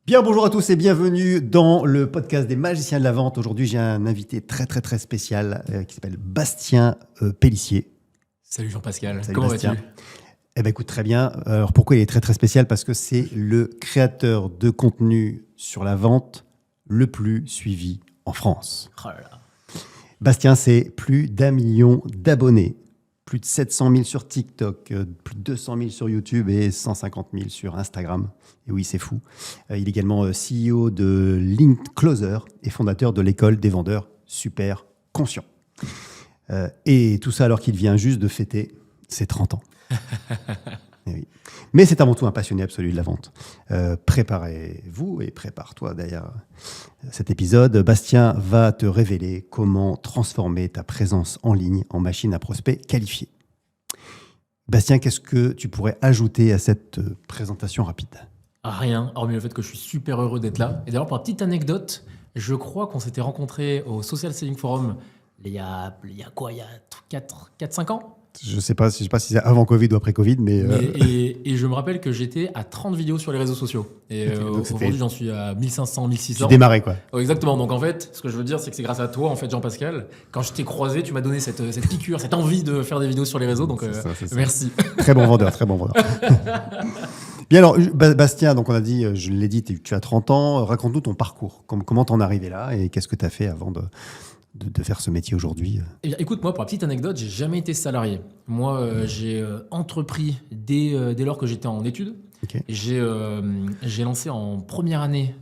Bien, bonjour à tous et bienvenue dans le podcast des magiciens de la vente. Aujourd'hui, j'ai un invité très spécial qui s'appelle Bastien Pélissier. Salut Jean-Pascal, Salut comment Bastien. vas-tu? Eh ben écoute, très bien. Alors pourquoi il est très spécial? Parce que c'est le créateur de contenu sur la vente le plus suivi en France. Oh là là. Bastien, c'est plus d'1 million d'abonnés. Plus de 700 000 sur TikTok, plus de 200 000 sur YouTube et 150 000 sur Instagram. Et oui, c'est fou. Il est également CEO de LinkCloser et fondateur de l'école des vendeurs super conscients. Et tout ça alors qu'il vient juste de fêter ses 30 ans. Et oui. Mais c'est avant tout un passionné absolu de la vente. Préparez-vous et prépare-toi d'ailleurs cet épisode. Bastien va te révéler comment transformer ta présence en ligne en machine à prospects qualifiés. Bastien, qu'est-ce que tu pourrais ajouter à cette présentation rapide? Rien, hormis le fait que je suis super heureux d'être là. Et d'ailleurs, pour la petite anecdote, je crois qu'on s'était rencontrés au Social Selling Forum il y a 4-5 ans. Je sais pas si c'est avant Covid ou après Covid, mais... Et je me rappelle que j'étais à 30 vidéos sur les réseaux sociaux. Et donc aujourd'hui, j'en suis à 1500, 1600. Tu démarrais, quoi. Oh, exactement. Donc en fait, ce que je veux dire, c'est que c'est grâce à toi, en fait, Jean-Pascal. Quand je t'ai croisé, tu m'as donné cette piqûre, cette envie de faire des vidéos sur les réseaux. Donc C'est ça. merci. Très bon vendeur. Bien alors, Bastien, donc on a dit, je l'ai dit, tu as 30 ans. Raconte-nous ton parcours. Comment t'en es arrivé là et qu'est-ce que tu as fait avant de faire ce métier aujourd'hui? Eh bien, écoute, moi, pour la petite anecdote, j'ai jamais été salarié. Moi, j'ai entrepris dès lors que j'étais en études. Ok. J'ai lancé en première année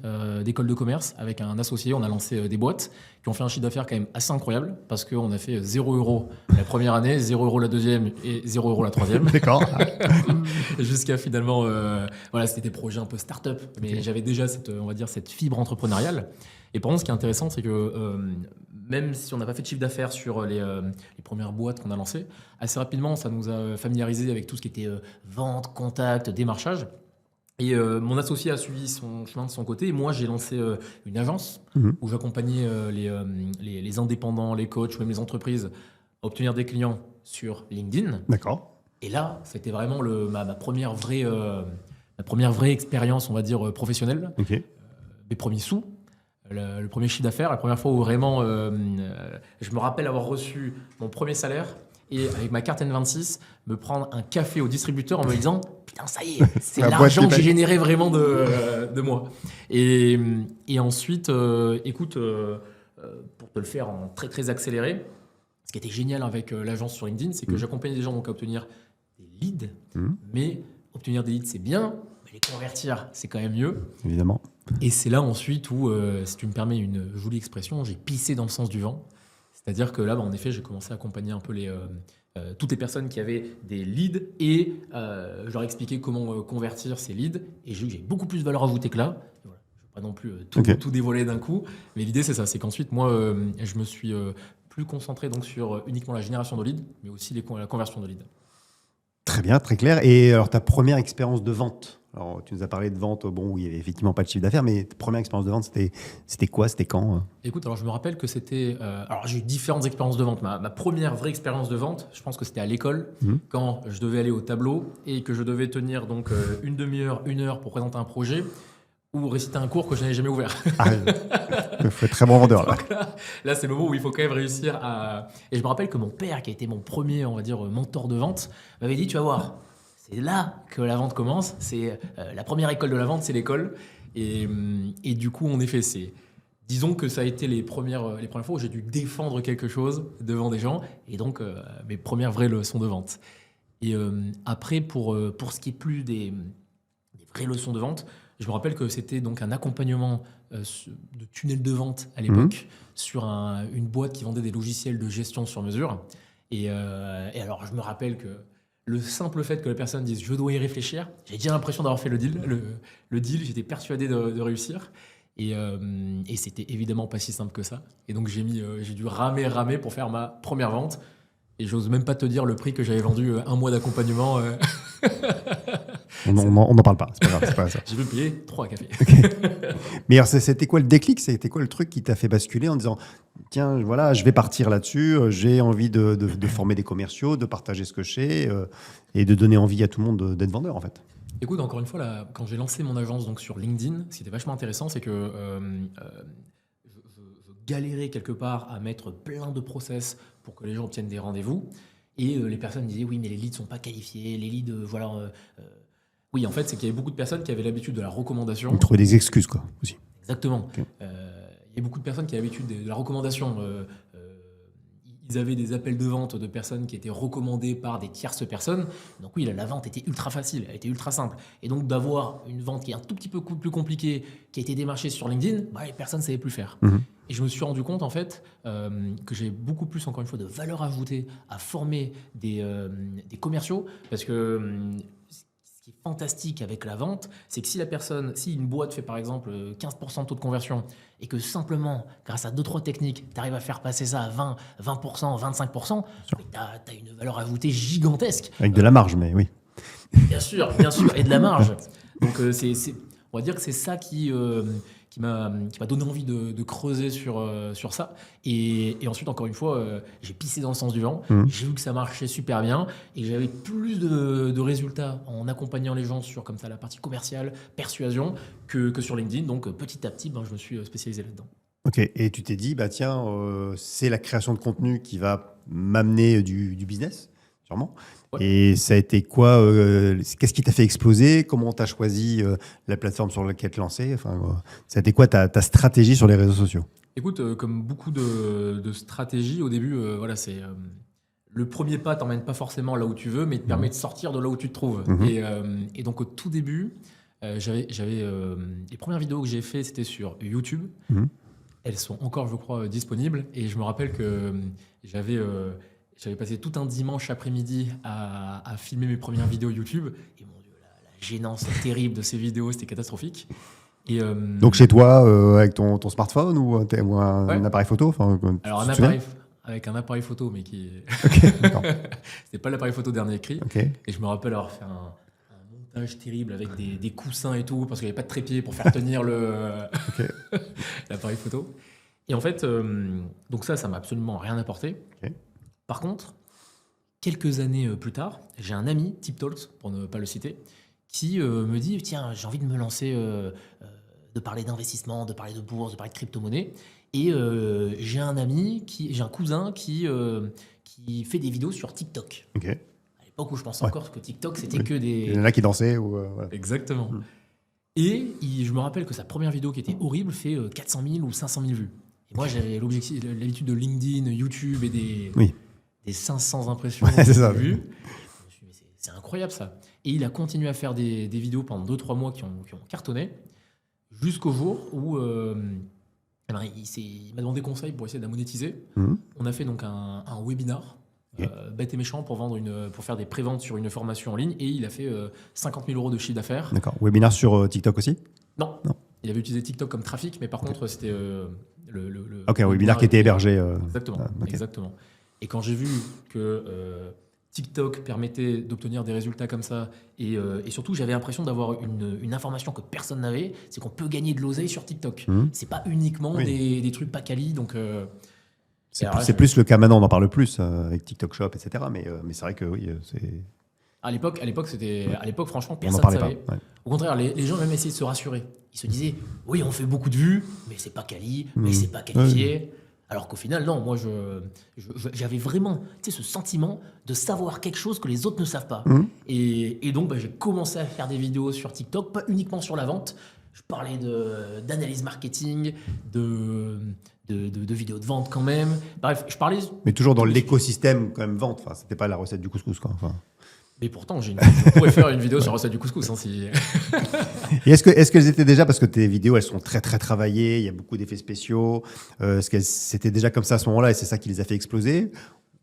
d'école de commerce avec un associé. On a lancé des boîtes qui ont fait un chiffre d'affaires quand même assez incroyable parce qu'on a fait 0 € la première année, 0 € la deuxième et 0 € la troisième. D'accord. Jusqu'à finalement, voilà, c'était des projets un peu start-up, mais j'avais déjà cette fibre entrepreneuriale. Et par contre, ce qui est intéressant, c'est que même si on n'a pas fait de chiffre d'affaires sur les premières boîtes qu'on a lancées, assez rapidement, ça nous a familiarisé avec tout ce qui était vente, contact, démarchage. Et mon associé a suivi son chemin de son côté. Et moi, j'ai lancé une agence où j'accompagnais les indépendants, les coachs ou même les entreprises à obtenir des clients sur LinkedIn. D'accord. Et là, c'était vraiment ma première vraie expérience, on va dire, professionnelle. Ok. Mes premiers sous. Le premier chiffre d'affaires, la première fois où vraiment, je me rappelle avoir reçu mon premier salaire et avec ma carte N26, me prendre un café au distributeur en me disant « Putain, ça y est, c'est l'argent que j'ai généré vraiment de moi. » Et ensuite, écoute, pour te le faire en très accéléré, ce qui était génial avec l'agence sur LinkedIn, c'est que j'accompagnais des gens donc, à obtenir des leads, mais obtenir des leads, c'est bien, mais les convertir, c'est quand même mieux. Évidemment. Et c'est là ensuite où, si tu me permets une jolie expression, j'ai pissé dans le sens du vent. C'est-à-dire que là, en effet, j'ai commencé à accompagner un peu toutes les personnes qui avaient des leads et je leur ai expliqué comment convertir ces leads. Et j'ai vu que j'ai beaucoup plus de valeur ajoutée que là. Et voilà, je ne vais pas non plus tout dévoiler d'un coup. Mais l'idée, c'est ça. C'est qu'ensuite, moi, je me suis plus concentré donc, sur uniquement la génération de leads, mais aussi la conversion de leads. Très bien, très clair. Et alors, ta première expérience de vente? Alors, tu nous as parlé de vente, où il n'y avait effectivement pas de chiffre d'affaires, mais ta première expérience de vente, c'était quoi? C'était quand? Écoute, alors je me rappelle que c'était... alors j'ai eu différentes expériences de vente. Ma première vraie expérience de vente, je pense que c'était à l'école, quand je devais aller au tableau et que je devais tenir donc une demi-heure, 1 heure pour présenter un projet ou réciter un cours que je n'avais jamais ouvert. Ah, il faut être très bon vendeur, là. Là, c'est le moment où il faut quand même réussir à... Et je me rappelle que mon père, qui a été mon premier, on va dire, mentor de vente, m'avait dit, tu vas voir, c'est là que la vente commence. C'est la première école de la vente, c'est l'école. Et du coup, en effet, disons que ça a été les premières fois où j'ai dû défendre quelque chose devant des gens. Et donc, mes premières vraies leçons de vente. Et après, pour ce qui est plus des vraies leçons de vente, je me rappelle que c'était donc un accompagnement de tunnel de vente à l'époque sur une boîte qui vendait des logiciels de gestion sur mesure. Et alors, je me rappelle que le simple fait que la personne dise « je dois y réfléchir », j'ai déjà l'impression d'avoir fait le deal. Le deal, j'étais persuadé de réussir. Et c'était évidemment pas si simple que ça. Et donc, j'ai dû ramer pour faire ma première vente. Et j'ose même pas te dire le prix que j'avais vendu 1 mois d'accompagnement. On n'en parle pas, c'est pas grave ça. J'ai dû payer 3 cafés. Okay. Mais alors, c'était quoi le déclic? C'était quoi le truc qui t'a fait basculer en disant tiens, voilà, je vais partir là-dessus, j'ai envie de former des commerciaux, de partager ce que je sais et de donner envie à tout le monde d'être vendeur en fait? Écoute, encore une fois, là, quand j'ai lancé mon agence donc sur LinkedIn, ce qui était vachement intéressant, c'est que je galérais quelque part à mettre plein de process pour que les gens obtiennent des rendez-vous. Et les personnes disaient oui, mais les leads sont pas qualifiés, les leads, voilà. Oui, en fait, c'est qu'il y avait beaucoup de personnes qui avaient l'habitude de la On recommandation. trouvait des excuses, quoi, aussi. Exactement. Ok. Il y a beaucoup de personnes qui avaient l'habitude de la recommandation. Ils avaient des appels de vente de personnes qui étaient recommandées par des tierces personnes. Donc oui, la vente était ultra facile, elle était ultra simple. Et donc d'avoir une vente qui est un tout petit peu plus compliquée, qui a été démarchée sur LinkedIn, bah, les personnes ne savaient plus faire. Et je me suis rendu compte en fait que j'ai beaucoup plus, encore une fois, de valeur ajoutée à former des commerciaux, parce que ce qui est fantastique avec la vente, c'est que si la personne, si une boîte fait par exemple 15% de taux de conversion et que simplement, grâce à 2-3 techniques, tu arrives à faire passer ça à 20%, 25%, tu as une valeur ajoutée gigantesque. Avec de la marge, mais oui. Bien sûr, et de la marge. Donc on va dire que c'est ça qui m'a donné envie de creuser sur ça. Et ensuite, encore une fois, j'ai pissé dans le sens du vent. J'ai vu que ça marchait super bien et j'avais plus de résultats en accompagnant les gens sur comme ça la partie commerciale, persuasion, que sur LinkedIn. Donc petit à petit, je me suis spécialisé là-dedans. Ok, et tu t'es dit, bah tiens, c'est la création de contenu qui va m'amener du business, sûrement. Ouais. Et ça a été quoi qu'est-ce qui t'a fait exploser? Comment tu as choisi la plateforme sur laquelle te lancer? Enfin, ça a été quoi ta stratégie sur les réseaux sociaux? Écoute, comme beaucoup de stratégies, au début, voilà, c'est le premier pas t'emmène pas forcément là où tu veux, mais il te permet de sortir de là où tu te trouves. Et donc au tout début, j'avais les premières vidéos que j'ai fait, c'était sur YouTube. Elles sont encore, je crois, disponibles. Et je me rappelle que j'avais passé tout un dimanche après-midi à filmer mes premières vidéos YouTube. Et mon Dieu, la gênance terrible de ces vidéos, c'était catastrophique. Et, Donc chez toi, avec ton smartphone ou un Ouais. appareil photo? Enfin, alors tu un te souviens? appareil avec un appareil photo, mais qui Ok, d'accord. c'était pas l'appareil photo dernier cri. Ok. Et je me rappelle avoir fait un montage terrible avec des coussins et tout, parce qu'il n'y avait pas de trépied pour faire tenir Ok. l'appareil photo. Et en fait, donc ça m'a absolument rien apporté. Ok. Par contre, quelques années plus tard, j'ai un ami, TipTalks, pour ne pas le citer, qui me dit tiens, j'ai envie de me lancer, de parler d'investissement, de parler de bourse, de parler de crypto-monnaie. Et j'ai un cousin qui fait des vidéos sur TikTok. Ok. À l'époque où je pensais encore que TikTok, c'était que Il y des. en a qui dansaient ou voilà. Exactement. Et je me rappelle que sa première vidéo qui était horrible fait 400 000 ou 500 000 vues. Et moi, j'avais l'habitude de LinkedIn, YouTube et des 500 impressions Ouais, c'est ça. vues. Je me suis dit, mais c'est incroyable ça. Et il a continué à faire des vidéos pendant 2-3 mois qui ont cartonné, jusqu'au jour où il m'a demandé conseil pour essayer de la monétiser. On a fait donc un webinar, bête et méchant, pour faire des préventes sur une formation en ligne. Et il a fait 50 000 euros de chiffre d'affaires. D'accord. Webinaire sur TikTok aussi? Non. Il avait utilisé TikTok comme trafic, mais par contre, c'était Ok, un webinaire qui était hébergé. Exactement, ok. exactement. Et quand j'ai vu que TikTok permettait d'obtenir des résultats comme ça, et surtout, j'avais l'impression d'avoir une information que personne n'avait, c'est qu'on peut gagner de l'oseille sur TikTok. C'est pas uniquement des trucs pas quali, donc... c'est plus le cas maintenant, on en parle plus avec TikTok Shop, etc. Mais c'est vrai que oui, c'est... À l'époque, franchement, On personne n'en ne parlait savait. pas. Ouais. Au contraire, les gens même essayaient de se rassurer. Ils se disaient, oui, on fait beaucoup de vues, mais c'est pas quali, mais c'est pas qualifié. Alors qu'au final, non, moi, j'avais vraiment ce sentiment de savoir quelque chose que les autres ne savent pas. Et donc, j'ai commencé à faire des vidéos sur TikTok, pas uniquement sur la vente. Je parlais d'analyse marketing, de vidéos de vente quand même. Bref, je parlais... Mais toujours dans l'écosystème quand même vente. Enfin, c'était pas la recette du couscous, quoi. Enfin... Mais pourtant, je pourrais faire une vidéo sur la recette du couscous. Hein, si... Et est-ce qu'elles étaient déjà, parce que tes vidéos, elles sont très, très travaillées, il y a beaucoup d'effets spéciaux, est-ce qu'elles c'était déjà comme ça à ce moment-là et c'est ça qui les a fait exploser?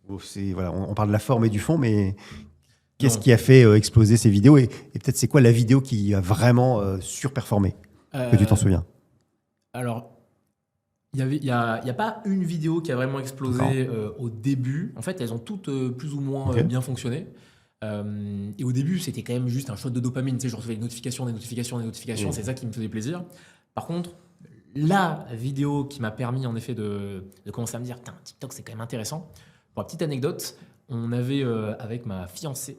Ou voilà, on parle de la forme et du fond, mais qu'est-ce qui a fait exploser ces vidéos? Et peut-être c'est quoi la vidéo qui a vraiment surperformé, que tu t'en souviens? Alors, il y a pas une vidéo qui a vraiment explosé au début. En fait, elles ont toutes plus ou moins bien fonctionné. Et au début, c'était quand même juste un shot de dopamine. Tu sais, je recevais des notifications. C'est ça qui me faisait plaisir. Par contre, la vidéo qui m'a permis en effet de commencer à me dire TikTok, c'est quand même intéressant. Pour la petite anecdote, on avait avec ma fiancée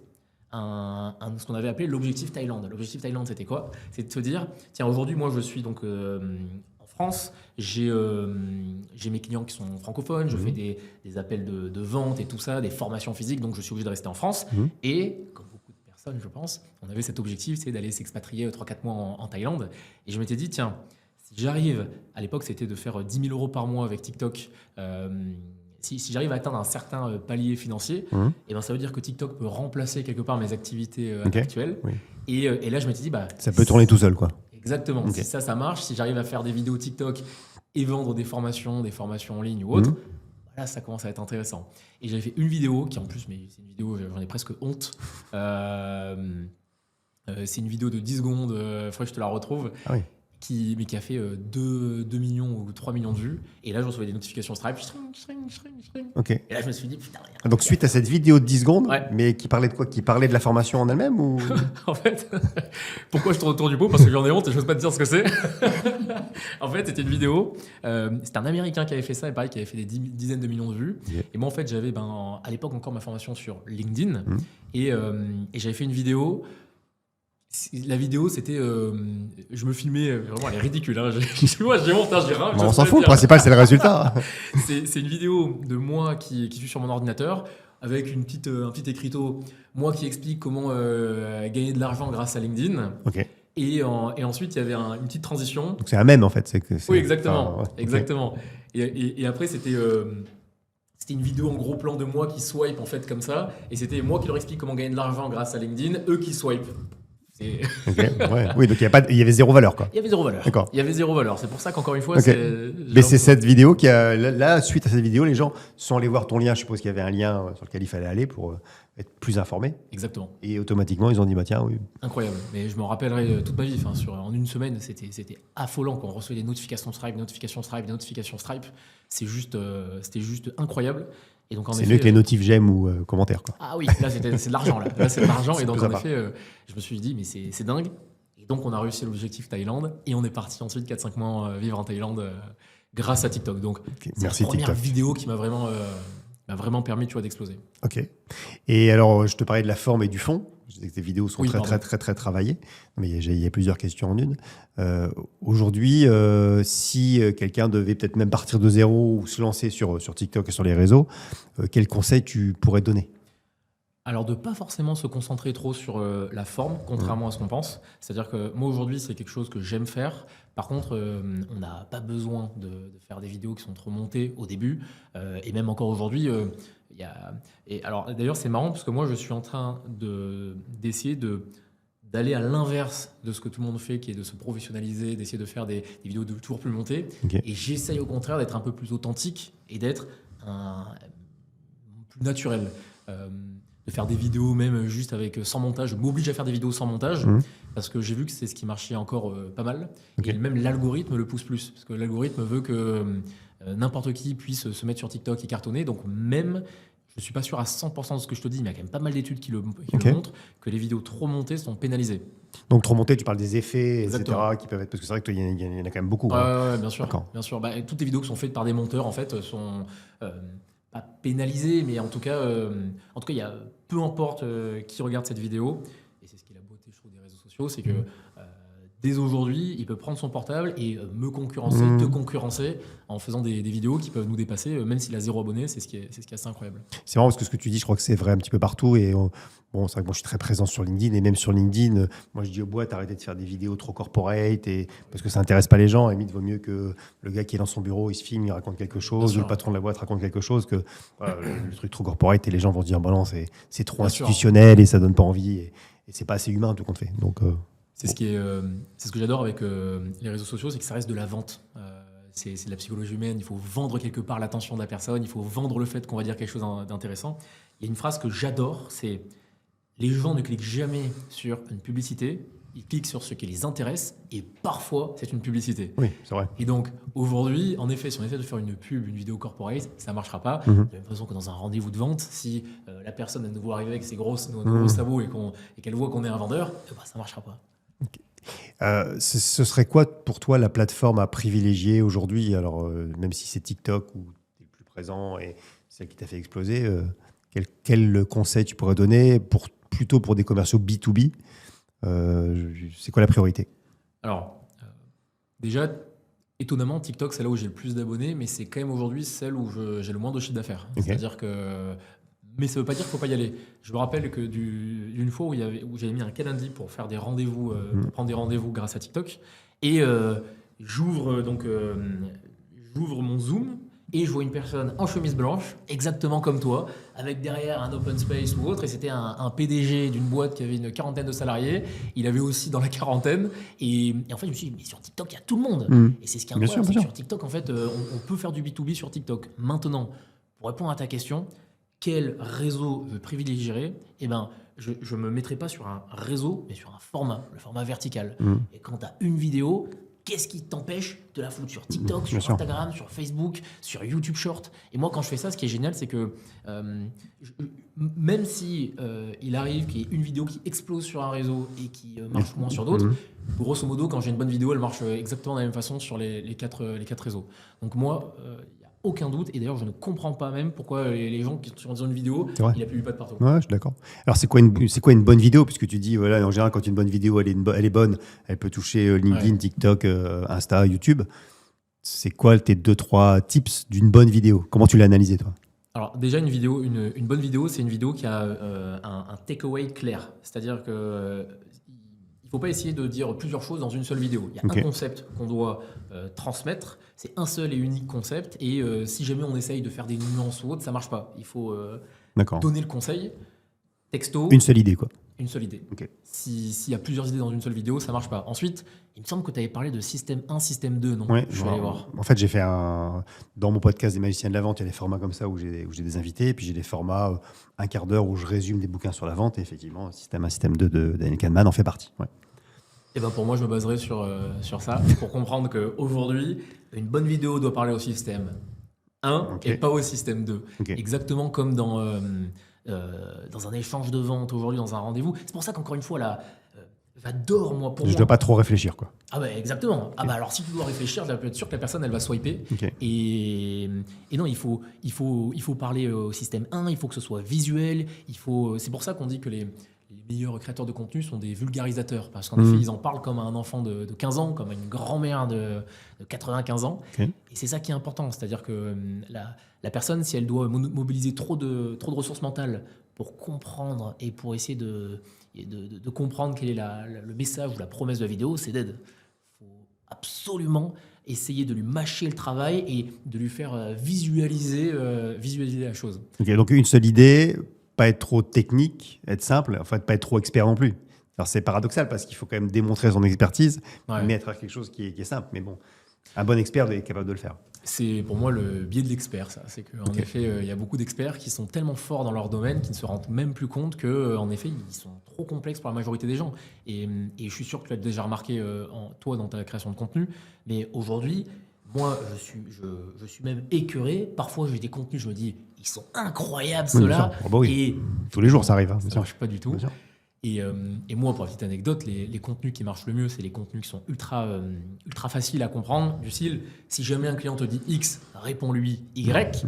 ce qu'on avait appelé l'objectif Thaïlande. L'objectif Thaïlande, c'était quoi? C'est de se dire, tiens, aujourd'hui, moi, je suis donc en France, j'ai mes clients qui sont francophones, je fais des appels de vente et tout ça, des formations physiques, donc je suis obligé de rester en France. Et comme beaucoup de personnes, je pense, on avait cet objectif, c'est d'aller s'expatrier 3-4 mois en Thaïlande. Et je m'étais dit, tiens, si j'arrive, à l'époque, c'était de faire 10 000 € par mois avec TikTok. Si j'arrive à atteindre un certain palier financier, et ben ça veut dire que TikTok peut remplacer quelque part mes activités actuelles. Oui. Et là, je m'étais dit, ça peut tourner tout seul, quoi. Exactement. Si ça marche, si j'arrive à faire des vidéos TikTok et vendre des formations en ligne ou autre, là, ça commence à être intéressant. Et j'avais fait une vidéo qui, en plus, mais c'est une vidéo, j'en ai presque honte. C'est une vidéo de 10 secondes, il faudrait que je te la retrouve. Ah oui. Qui a fait 2 millions ou 3 millions de vues. Et là, je recevais des notifications Stripe. Ok. Et là, je me suis dit, putain, rien. Donc, suite à cette vidéo de 10 secondes, Ouais. mais qui parlait de quoi? Qui parlait de la formation en elle-même ou... En fait, pourquoi je tourne autour du pot? Parce que j'en ai honte et je n'ose pas te dire ce que c'est. En fait, c'était une vidéo. C'était un Américain qui avait fait ça, et pareil, qui avait fait des dizaines de millions de vues. Yeah. Et moi, en fait, j'avais à l'époque encore ma formation sur LinkedIn. Et j'avais fait une vidéo. La vidéo, c'était. Je me filmais. Vraiment, elle est ridicule. Hein. Moi, j'ai honte. J'ai rien. On s'en fout. Le principal, c'est le résultat. C'est une vidéo de moi qui suis sur mon ordinateur avec un petit écriteau. Moi qui explique comment gagner de l'argent grâce à LinkedIn. Ok. Et ensuite, il y avait une petite transition. Donc, c'est un mème, en fait. Oui, exactement. Ouais. Exactement. Okay. Et après, c'était une vidéo en gros plan de moi qui swipe, en fait, comme ça. Et c'était moi qui leur explique comment gagner de l'argent grâce à LinkedIn. Eux qui swipe. Okay, ouais. Oui, donc il y avait zéro valeur, quoi. Il y avait zéro valeur. D'accord. Il y avait zéro valeur. C'est pour ça qu'encore une fois, Mais c'est cette vidéo qui a. Là, suite à cette vidéo, les gens sont allés voir ton lien. Je suppose qu'il y avait un lien sur lequel il fallait aller pour être plus informés. Exactement. Et automatiquement, ils ont dit, bah tiens, oui. Incroyable. Mais je m'en rappellerai toute ma vie. Enfin, en une semaine, c'était affolant quand on recevait des notifications Stripe, des notifications Stripe. C'était juste incroyable. C'est mieux que les notifs j'aime ou commentaires, quoi. Ah oui, là c'est de l'argent. Là c'est de l'argent. Et donc en effet, je me suis dit, mais c'est dingue. Et donc on a réussi l'objectif Thaïlande et on est parti ensuite 4-5 mois vivre en Thaïlande grâce à TikTok. Donc c'est la première vidéo qui m'a vraiment permis, tu vois, d'exploser. Ok. Et alors, je te parlais de la forme et du fond. Je disais que tes vidéos sont très travaillées. Mais il y a plusieurs questions en une. Aujourd'hui, si quelqu'un devait peut-être même partir de zéro ou se lancer sur TikTok et sur les réseaux, quels conseils tu pourrais donner? Alors, de ne pas forcément se concentrer trop sur la forme, contrairement à ce qu'on pense. C'est-à-dire que moi, aujourd'hui, c'est quelque chose que j'aime faire. Par contre, on n'a pas besoin de faire des vidéos qui sont trop montées au début. Et même encore aujourd'hui, alors d'ailleurs, c'est marrant parce que moi, je suis en train d'essayer d'aller à l'inverse de ce que tout le monde fait, qui est de se professionnaliser, d'essayer de faire des vidéos de toujours plus montées. Okay. Et j'essaye au contraire d'être un peu plus authentique et d'être plus naturel. De faire des vidéos même juste sans montage. Je m'oblige à faire des vidéos sans montage parce que j'ai vu que c'est ce qui marchait encore pas mal. Okay. Et même l'algorithme le pousse plus parce que l'algorithme veut que n'importe qui puisse se mettre sur TikTok et cartonner. Donc même, je ne suis pas sûr à 100% de ce que je te dis, mais il y a quand même pas mal d'études qui le montrent, que les vidéos trop montées sont pénalisées. Donc trop montées, tu parles des effets, exactement. Etc. qui peuvent être... Parce que c'est vrai qu'il y en a quand même beaucoup. Ouais, bien sûr. Bien sûr. Toutes les vidéos qui sont faites par des monteurs, en fait, sont... pas pénalisé, mais en tout cas, il y a peu importe qui regarde cette vidéo, et c'est ce qui est la beauté, je trouve, des réseaux sociaux, c'est que dès aujourd'hui, il peut prendre son portable et me concurrencer, te concurrencer en faisant des vidéos qui peuvent nous dépasser, même s'il a 0 abonné, c'est ce qui est assez incroyable. C'est marrant parce que ce que tu dis, je crois que c'est vrai un petit peu partout, et bon, c'est vrai que moi je suis très présent sur LinkedIn, et même sur LinkedIn, moi je dis aux boîtes, arrêtez de faire des vidéos trop corporate, parce que ça n'intéresse pas les gens, et limite vaut mieux que le gars qui est dans son bureau, il se filme, il raconte quelque chose, ou le patron de la boîte raconte quelque chose, que le truc trop corporate, et les gens vont se dire, bah non, c'est trop institutionnel, et ça donne pas envie, et c'est pas assez humain tout compte fait. Donc, c'est ce que j'adore avec les réseaux sociaux, c'est que ça reste de la vente. C'est de la psychologie humaine, il faut vendre quelque part l'attention de la personne, il faut vendre le fait qu'on va dire quelque chose d'intéressant. Il y a une phrase que j'adore, c'est « Les gens ne cliquent jamais sur une publicité, ils cliquent sur ce qui les intéresse et parfois c'est une publicité. » Oui, c'est vrai. Et donc aujourd'hui, en effet, si on essaie de faire une pub, une vidéo corporate, ça ne marchera pas. De la même façon que dans un rendez-vous de vente, si la personne nous voit arriver avec ses gros sabots et qu'elle voit qu'on est un vendeur, ça ne marchera pas. Okay. Ce serait quoi pour toi la plateforme à privilégier aujourd'hui? Alors, même si c'est TikTok où tu es le plus présent et celle qui t'a fait exploser, quel conseil tu pourrais donner pour plutôt pour des commerciaux B2B. C'est quoi la priorité? Alors, déjà, étonnamment, TikTok, c'est là où j'ai le plus d'abonnés, mais c'est quand même aujourd'hui celle où j'ai le moins de chiffre d'affaires. Ok. C'est-à-dire que. Mais ça ne veut pas dire qu'il ne faut pas y aller. Je me rappelle que d'une fois où j'avais mis un calendrier pour faire des rendez-vous, pour prendre des rendez-vous grâce à TikTok, et j'ouvre mon Zoom et je vois une personne en chemise blanche, exactement comme toi, avec derrière un open space ou autre, et c'était un PDG d'une boîte qui avait une 40aine de salariés. Il avait aussi dans la quarantaine, et en fait je me suis dit, mais sur TikTok il y a tout le monde. Et c'est ce qui est Bien sûr, incroyable, c'est bien que sûr. sur TikTok en fait on peut faire du B2B sur TikTok. Maintenant, pour répondre à ta question, quel réseau je privilégierais? Eh ben, je me mettrai pas sur un réseau, mais sur un format, le format vertical. Et quand tu as une vidéo, qu'est-ce qui t'empêche de la foutre sur TikTok, Bien sur sûr. Instagram, sur Facebook, sur YouTube Short? Et moi, quand je fais ça, ce qui est génial, c'est que même si il arrive qu'il y ait une vidéo qui explose sur un réseau et qui marche moins sur d'autres, grosso modo, quand j'ai une bonne vidéo, elle marche exactement de la même façon sur les quatre réseaux. Donc moi, il n'y a aucun doute. Et d'ailleurs, je ne comprends pas même pourquoi les gens qui sont sur une vidéo, C'est vrai. il a plus pas de partout. Ouais, je suis d'accord. Alors, c'est quoi une bonne vidéo? Puisque tu dis, voilà, en général, quand une bonne vidéo, elle est bonne, elle peut toucher LinkedIn, Ouais. TikTok, Insta, YouTube. C'est quoi tes 2-3 tips d'une bonne vidéo? Comment tu l'as analysé, toi? Alors déjà une bonne vidéo, c'est une vidéo qui a un takeaway clair. C'est-à-dire que il faut pas essayer de dire plusieurs choses dans une seule vidéo. Il y a Ok. un concept qu'on doit transmettre, c'est un seul et unique concept. Et si jamais on essaye de faire des nuances ou autre, ça marche pas. Il faut D'accord. donner le conseil, texto, Une seule idée, quoi. une seule idée. Ok. S'il y a plusieurs idées dans une seule vidéo, ça marche pas. Ensuite, il me semble que tu avais parlé de système 1, système 2, non? Ouais, Je vais aller voir. en fait, j'ai fait dans mon podcast des magiciens de la vente, il y a des formats comme ça où j'ai des invités, et puis j'ai des formats un quart d'heure où je résume des bouquins sur la vente, et effectivement, système 1, système 2 de Daniel Kahneman en fait partie. Ouais. Et ben pour moi, je me baserai sur ça pour comprendre qu'aujourd'hui, une bonne vidéo doit parler au système 1 Ok. et pas au système 2. Ok. Exactement comme dans un échange de vente aujourd'hui, dans un rendez-vous. C'est pour ça qu'encore une fois, là, j'adore, pour Je moi. dois pas trop réfléchir, quoi. Ah bah exactement. Ah bah alors si tu dois réfléchir, tu peux être sûr que la personne elle va swiper. Ok. Et non, il faut parler au système 1, il faut que ce soit visuel, c'est pour ça qu'on dit que les meilleurs créateurs de contenu sont des vulgarisateurs, parce qu'en effet, ils en parlent comme à un enfant de 15 ans, comme à une grand-mère de 95 ans. Ok. Et c'est ça qui est important, c'est-à-dire que la personne, si elle doit mobiliser trop de ressources mentales pour comprendre et pour essayer de comprendre quel est le message ou la promesse de la vidéo, c'est dead. Il faut absolument essayer de lui mâcher le travail et de lui faire visualiser la chose. Ok, donc une seule idée, pas être trop technique, être simple, en fait, pas être trop expert non plus. Alors c'est paradoxal parce qu'il faut quand même démontrer son expertise, Ouais. mais être quelque chose qui est simple. Mais bon, un bon expert est capable de le faire. C'est pour moi le biais de l'expert, ça. C'est qu'en Ok. effet, il y a beaucoup d'experts qui sont tellement forts dans leur domaine qu'ils ne se rendent même plus compte qu'en effet, ils sont trop complexes pour la majorité des gens. Et je suis sûr que tu l'as déjà remarqué, toi, dans ta création de contenu. Mais aujourd'hui, moi, je suis même écœuré. Parfois, j'ai des contenus, je me dis, ils sont incroyables, Oui, bien ceux-là. sûr. Oh, bah oui. Et Tous les jours, ça arrive. Hein, ça bien sûr. marche pas du tout. Bien sûr. Et moi, pour la petite anecdote, les contenus qui marchent le mieux, c'est les contenus qui sont ultra faciles à comprendre. Du style, si jamais un client te dit X, réponds-lui Y.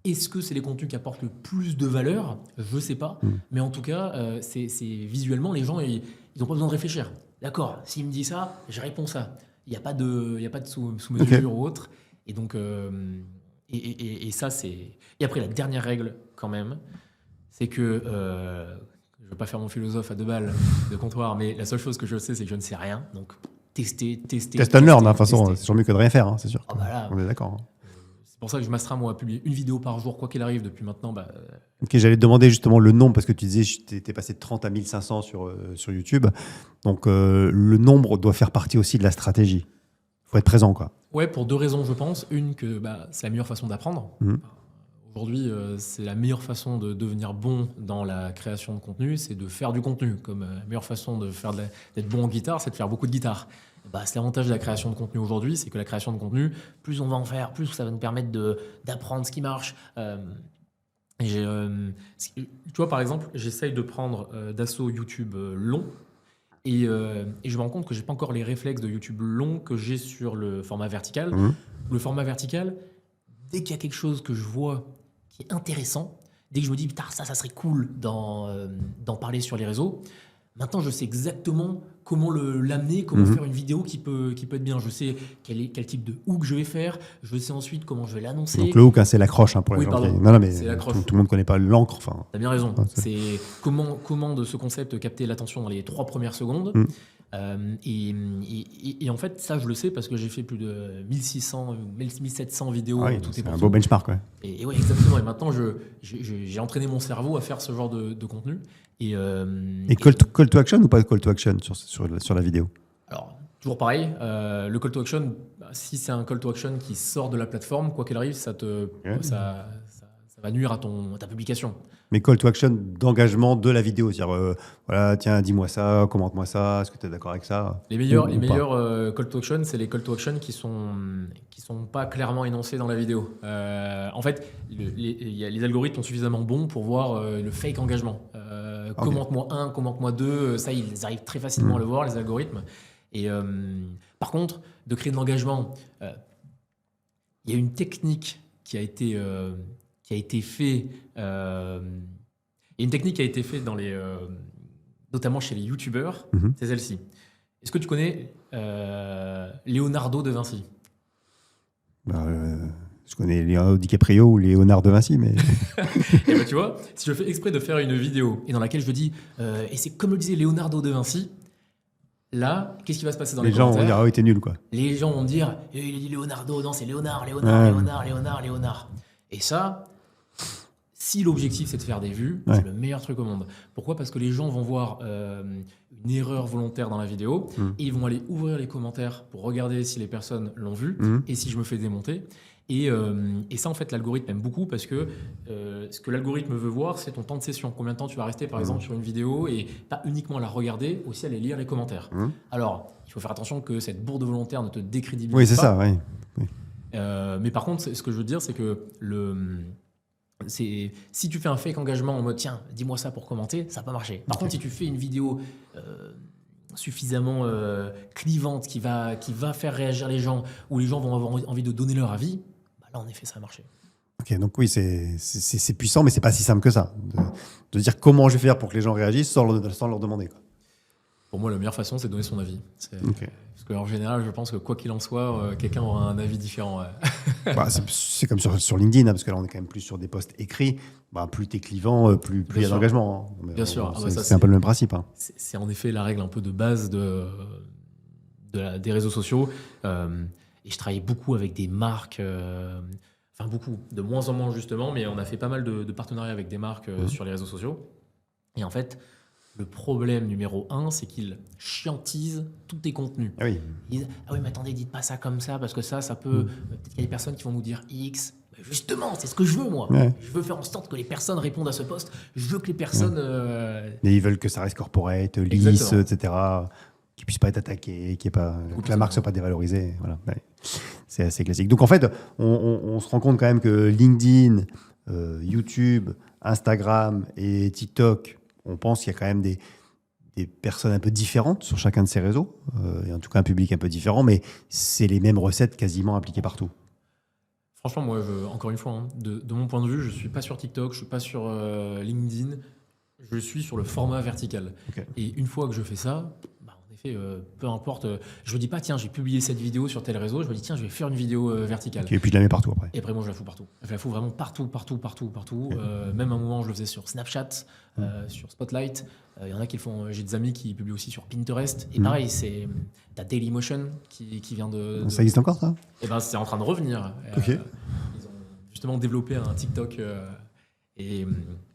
Est-ce que c'est les contenus qui apportent le plus de valeur? Je ne sais pas. Mais en tout cas, c'est visuellement, les gens, ils n'ont pas besoin de réfléchir. D'accord, s'il me dit ça, je réponds ça. Il n'y a pas de sous-mesure ou autre. Et donc, et ça, c'est... Et après, la dernière règle, quand même, c'est que... je ne veux pas faire mon philosophe à 2 balles de comptoir, mais la seule chose que je sais, c'est que je ne sais rien. Donc, tester. Test and learn, hein, de toute façon, c'est toujours mieux que de rien faire, hein, c'est sûr. Ah bah là, On est d'accord. Hein. c'est pour ça que je m'astreins, moi, à publier une vidéo par jour, quoi qu'il arrive, depuis maintenant. Ok, j'allais te demander justement le nombre, parce que tu disais que tu étais passé de 30 à 1500 sur YouTube. Donc, le nombre doit faire partie aussi de la stratégie. Il faut être présent, quoi. Ouais, pour 2 raisons, je pense. Une, que c'est la meilleure façon d'apprendre. Aujourd'hui, c'est la meilleure façon de devenir bon dans la création de contenu, c'est de faire du contenu. Comme la meilleure façon d'être bon en guitare, c'est de faire beaucoup de guitare. C'est l'avantage de la création de contenu aujourd'hui, c'est que la création de contenu, plus on va en faire, plus ça va nous permettre d'apprendre ce qui marche. Tu vois, par exemple, j'essaye de prendre d'assaut YouTube long. Et je me rends compte que j'ai pas encore les réflexes de YouTube long que j'ai sur le format vertical. Le format vertical, dès qu'il y a quelque chose que je vois qui est intéressant, dès que je me dis, putain, ça serait cool d'en parler sur les réseaux, maintenant, je sais exactement comment l'amener, comment faire une vidéo qui peut être bien. Je sais quel type de hook je vais faire. Je sais ensuite comment je vais l'annoncer. Donc le hook, hein, c'est l'accroche pour les Oui, gens. pardon. Non, mais C'est l'accroche. tout le monde ne connaît pas l'encre. Enfin, T'as bien raison. Ouais, c'est comment de ce concept capter l'attention dans les 3 premières secondes. Et en fait, ça, je le sais parce que j'ai fait plus de 1600 ou 1700 vidéos. Tout c'est pour un tout. beau benchmark. Ouais. Et ouais, exactement. Et maintenant, j'ai entraîné mon cerveau à faire ce genre de contenu. Et Call to action ou pas de call to action sur la vidéo? alors, toujours pareil, le call to action, si c'est un call to action qui sort de la plateforme, quoi qu'il arrive, ça va nuire à ta publication. Mais call to action d'engagement de la vidéo, c'est-à-dire voilà, tiens, dis-moi ça, commente-moi ça, est-ce que tu es d'accord avec ça? Les meilleurs call to action, c'est les call to action qui sont pas clairement énoncés dans la vidéo. En fait, les algorithmes sont suffisamment bons pour voir le fake engagement. Commente-moi 1, commente-moi 2, ça, ils arrivent très facilement à le voir, les algorithmes. Et par contre, de créer de l'engagement, il y a une technique qui a été faite. Il y a une technique qui a été faite notamment chez les youtubeurs, c'est celle-ci. Est-ce que tu connais Leonardo de Vinci? Je connais Leonardo DiCaprio ou Léonard de Vinci, mais... Et ben, tu vois, si je fais exprès de faire une vidéo et dans laquelle je dis et c'est comme le disait Leonardo de Vinci, là, qu'est-ce qui va se passer dans les commentaires? Les gens vont dire, ah, t'es nul, quoi. Les gens vont me dire, il a dit Leonardo, non, c'est Léonard. Et ça, si l'objectif c'est de faire des vues, c'est le meilleur truc au monde. Pourquoi? Parce que les gens vont voir une erreur volontaire dans la vidéo et ils vont aller ouvrir les commentaires pour regarder si les personnes l'ont vu et si je me fais démonter. Et ça, en fait, l'algorithme aime beaucoup parce que ce que l'algorithme veut voir, c'est ton temps de session. Combien de temps tu vas rester, par exemple, sur une vidéo et pas uniquement la regarder, aussi aller lire les commentaires. Alors, il faut faire attention que cette bourde volontaire ne te décrédibilise pas. Oui, c'est ça, oui. Mais par contre, ce que je veux dire, c'est que si tu fais un fake engagement en mode tiens, dis-moi ça pour commenter, ça va pas marcher. Par contre, si tu fais une vidéo suffisamment clivante qui va faire réagir les gens, où les gens vont avoir envie de donner leur avis, là, en effet, ça a marché. Ok, donc oui, c'est puissant, mais c'est pas si simple que ça. De dire comment je vais faire pour que les gens réagissent sans leur demander, quoi. Pour moi, la meilleure façon, c'est de donner son avis. Parce qu'en général, je pense que quoi qu'il en soit, quelqu'un aura un avis différent. C'est comme sur LinkedIn, parce que là, on est quand même plus sur des posts écrits. Plus t'es clivant, plus il y a d'engagement. Bien sûr. C'est un peu le même principe. C'est en effet la règle un peu de base des réseaux sociaux. Et je travaille beaucoup avec des marques, beaucoup, de moins en moins justement, mais on a fait pas mal de partenariats avec des marques sur les réseaux sociaux. Et en fait, le problème numéro 1, c'est qu'ils chiantisent tous tes contenus. Ah oui. Ils disent, ah oui, mais attendez, dites pas ça comme ça, parce que ça peut... Peut-être qu'il y a des personnes qui vont nous dire X. Mais justement, c'est ce que je veux, moi. Ouais. Je veux faire en sorte que les personnes répondent à ce post. Je veux que les personnes... Mais ils veulent que ça reste corporate, lisse, etc., qu'ils ne puissent pas être attaqués, que la marque ne soit pas dévalorisée. Voilà. Ouais. C'est assez classique. Donc en fait, on se rend compte quand même que LinkedIn, YouTube, Instagram et TikTok, on pense qu'il y a quand même des personnes un peu différentes sur chacun de ces réseaux, et en tout cas un public un peu différent, mais c'est les mêmes recettes quasiment appliquées partout. Franchement, moi, encore une fois, de mon point de vue, je ne suis pas sur TikTok, je ne suis pas sur LinkedIn, je suis sur le format vertical. Okay. Et une fois que je fais ça, en effet, peu importe, je ne me dis pas, tiens, j'ai publié cette vidéo sur tel réseau, je me dis, tiens, je vais faire une vidéo verticale. Okay, et puis je la mets partout après. Et après, moi, je la fous partout. Je la fous vraiment partout. Okay. Même à un moment, je le faisais sur Snapchat, sur Spotlight. Il y en a qui le font. J'ai des amis qui publient aussi sur Pinterest. Et pareil, t'as Dailymotion qui vient de... Ça existe encore, ça? Et c'est en train de revenir. Okay. Ils ont justement développé un TikTok. Tu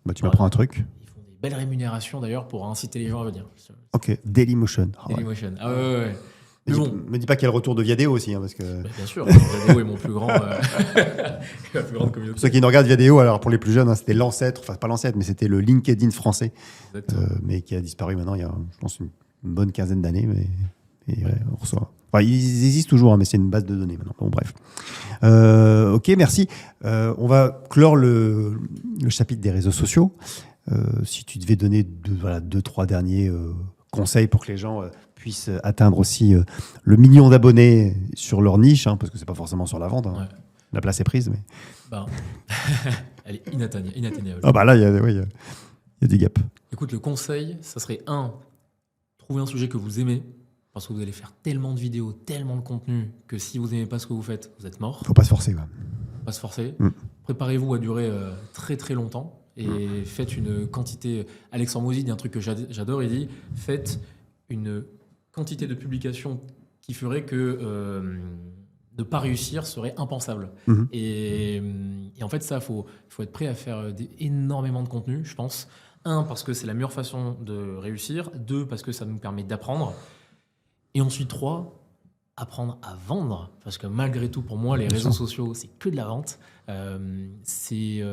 m'apprends un truc. Ils font des belles rémunérations d'ailleurs pour inciter les gens à venir. Ok, Dailymotion. Dailymotion. Ah ouais. Mais bon, me dis pas qu'il y a le retour de Viadeo aussi, parce que... Bien sûr, Viadeo est mon plus grand, la plus grande communauté. Pour ceux qui nous regardent Viadeo, alors pour les plus jeunes, c'était l'ancêtre, enfin pas l'ancêtre, mais c'était le LinkedIn français, mais qui a disparu maintenant il y a, je pense, une bonne quinzaine d'années, on reçoit. Enfin, ils existent toujours, mais c'est une base de données maintenant. Bon, bref. Ok, merci. On va clore le chapitre des réseaux sociaux. Si tu devais donner deux, trois derniers conseils pour que les gens puissent atteindre aussi le million d'abonnés sur leur niche, parce que c'est pas forcément sur la vente. La place est prise. Mais... elle est inatteignable. Ah bah là, il y a des gaps. Écoute, le conseil, ça serait trouver un sujet que vous aimez, parce que vous allez faire tellement de vidéos, tellement de contenu, que si vous n'aimez pas ce que vous faites, vous êtes mort. Faut pas se forcer. Ouais. Pas se forcer. Préparez-vous à durer très très longtemps et faites une quantité. Alexandre Mozy dit un truc que j'adore, il dit faites une quantité de publications qui ferait que ne pas réussir serait impensable. Et en fait, ça, faut être prêt à faire énormément de contenu, je pense. 1, parce que c'est la meilleure façon de réussir. 2, parce que ça nous permet d'apprendre. Et ensuite, 3, apprendre à vendre. Parce que malgré tout, pour moi, les réseaux sociaux, c'est que de la vente. C'est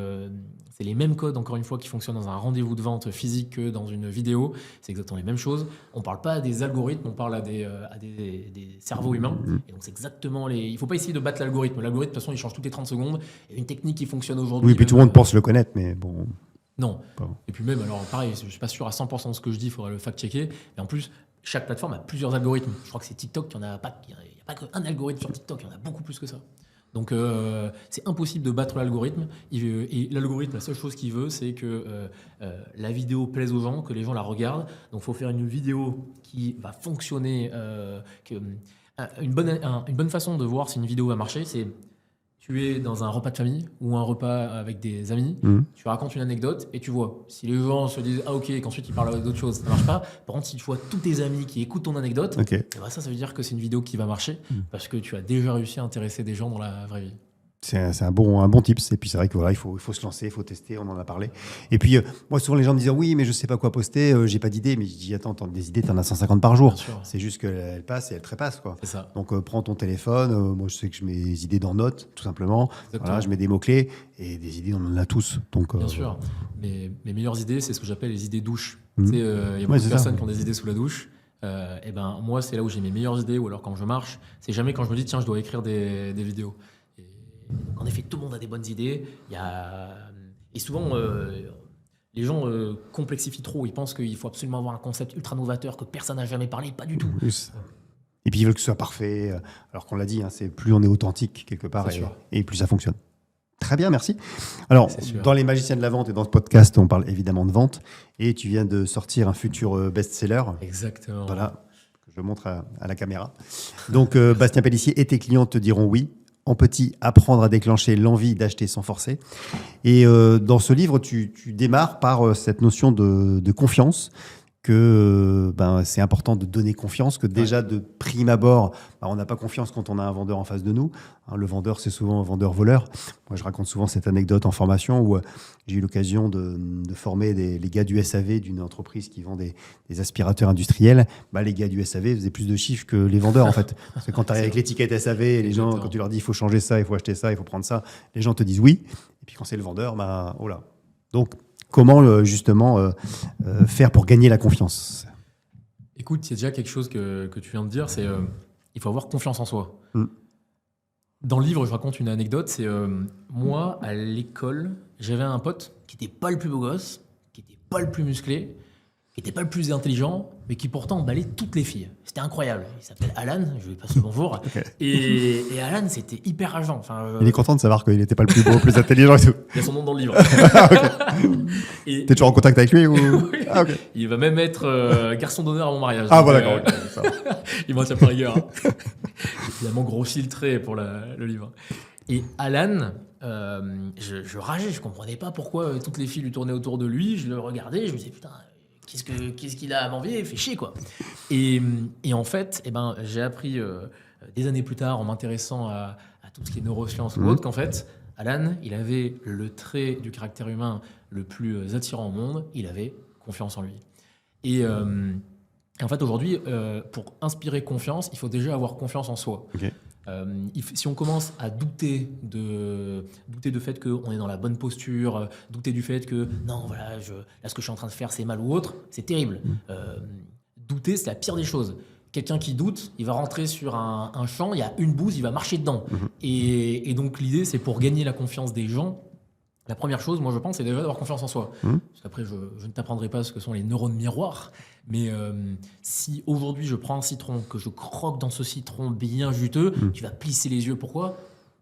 les mêmes codes, encore une fois, qui fonctionnent dans un rendez-vous de vente physique que dans une vidéo. C'est exactement les mêmes choses. On ne parle pas à des algorithmes, on parle à des cerveaux humains. Et donc, c'est exactement il ne faut pas essayer de battre l'algorithme. L'algorithme, de toute façon, il change toutes les 30 secondes. Il y a une technique qui fonctionne aujourd'hui. Oui, puis tout le monde pense le connaître, mais bon... Non. Bon. Et puis même, alors pareil, je ne suis pas sûr à 100% de ce que je dis, il faudrait le fact-checker. Mais en plus, chaque plateforme a plusieurs algorithmes. Je crois que c'est TikTok, il n'y a pas qu'un algorithme sur TikTok, il y en a beaucoup plus que ça. Donc c'est impossible de battre l'algorithme. Et l'algorithme, la seule chose qu'il veut, c'est que la vidéo plaise aux gens, que les gens la regardent. Donc il faut faire une vidéo qui va fonctionner. Une bonne façon de voir si une vidéo va marcher, c'est tu es dans un repas de famille ou un repas avec des amis, tu racontes une anecdote et tu vois. Si les gens se disent « Ah ok », et qu'ensuite ils parlent d'autres choses, ça ne marche pas. Par contre, si tu vois tous tes amis qui écoutent ton anecdote, et ben ça veut dire que c'est une vidéo qui va marcher parce que tu as déjà réussi à intéresser des gens dans la vraie vie. C'est un bon tips. Et puis c'est vrai que voilà, il faut se lancer, il faut tester, on en a parlé. Et puis moi, souvent les gens me disent oui, mais je sais pas quoi poster, j'ai pas d'idée. Mais je dis attends, des idées, t'en as 150 par jour. C'est juste qu'elles passent et elles trépassent, quoi. C'est ça. Donc prends ton téléphone. Moi, je sais que je mets des idées dans Notes, tout simplement. Voilà, je mets des mots-clés et des idées, on en a tous. Donc, bien sûr. Mais mes meilleures idées, c'est ce que j'appelle les idées douches. Il y a beaucoup de personnes qui ont des idées sous la douche. Et ben moi, c'est là où j'ai mes meilleures idées, ou alors quand je marche. C'est jamais quand je me dis tiens, je dois écrire des vidéos. Donc, en effet, tout le monde a des bonnes idées. Et souvent, les gens complexifient trop. Ils pensent qu'il faut absolument avoir un concept ultra novateur que personne n'a jamais parlé. Pas du tout. Et puis ils veulent que ce soit parfait. Alors qu'on l'a dit, c'est plus on est authentique quelque part et plus ça fonctionne. Très bien, merci. Alors, dans Les Magiciens de la Vente et dans ce podcast, on parle évidemment de vente. Et tu viens de sortir un futur best-seller. Exactement. Voilà, que je montre à la caméra. Donc, Bastien Pellissier et tes clients te diront oui. En petit, apprendre à déclencher l'envie d'acheter sans forcer. Et dans ce livre, tu démarres par cette notion de confiance, que c'est important de donner confiance, que déjà de prime abord, on n'a pas confiance quand on a un vendeur en face de nous. Le vendeur, c'est souvent un vendeur-voleur. Moi, je raconte souvent cette anecdote en formation où j'ai eu l'occasion de former les gars du SAV d'une entreprise qui vend des aspirateurs industriels. Les gars du SAV faisaient plus de chiffres que les vendeurs, en fait. Parce que quand tu arrives avec l'étiquette SAV, les gens, quand tu leur dis il faut changer ça, il faut acheter ça, il faut prendre ça, les gens te disent oui. Et puis quand c'est le vendeur, oh là. Donc, comment justement faire pour gagner la confiance? Écoute, il y a déjà quelque chose que tu viens de dire, c'est il faut avoir confiance en soi. Dans le livre, je raconte une anecdote, c'est moi, à l'école, j'avais un pote qui n'était pas le plus beau gosse, qui n'était pas le plus musclé, qui n'était pas le plus intelligent, mais qui pourtant emballait toutes les filles. C'était incroyable. Il s'appelle Alan, je lui passe le bonjour. Et Alan, c'était hyper rageant. Il est content de savoir qu'il n'était pas le plus beau, le plus intelligent et tout. Il y a son nom dans le livre. T'es toujours en contact avec lui ou... Oui. Il va même être garçon d'honneur à mon mariage. D'accord. Il m'en tient par rigueur. Il a mon gros filtré pour le livre. Et Alan, je rageais, je comprenais pas pourquoi toutes les filles lui tournaient autour de lui. Je le regardais, je me disais putain, qu'est-ce qu'il a à m'envier, il fait chier quoi. Et en fait, j'ai appris des années plus tard en m'intéressant à tout ce qui est neurosciences ou autre qu'en fait, Alan, il avait le trait du caractère humain le plus attirant au monde, il avait confiance en lui. Et en fait, aujourd'hui, pour inspirer confiance, il faut déjà avoir confiance en soi. Si on commence à douter du fait qu'on est dans la bonne posture, douter du fait que non, voilà, là, ce que je suis en train de faire, c'est mal ou autre, c'est terrible. Douter, c'est la pire des choses. Quelqu'un qui doute, il va rentrer sur un champ, il y a une bouse, il va marcher dedans. Et donc, l'idée, c'est pour gagner la confiance des gens. La première chose, moi, je pense, c'est déjà d'avoir confiance en soi. Parce qu'après, je ne t'apprendrai pas ce que sont les neurones miroirs. Mais si aujourd'hui, je prends un citron, que je croque dans ce citron bien juteux, tu vas plisser les yeux. Pourquoi ?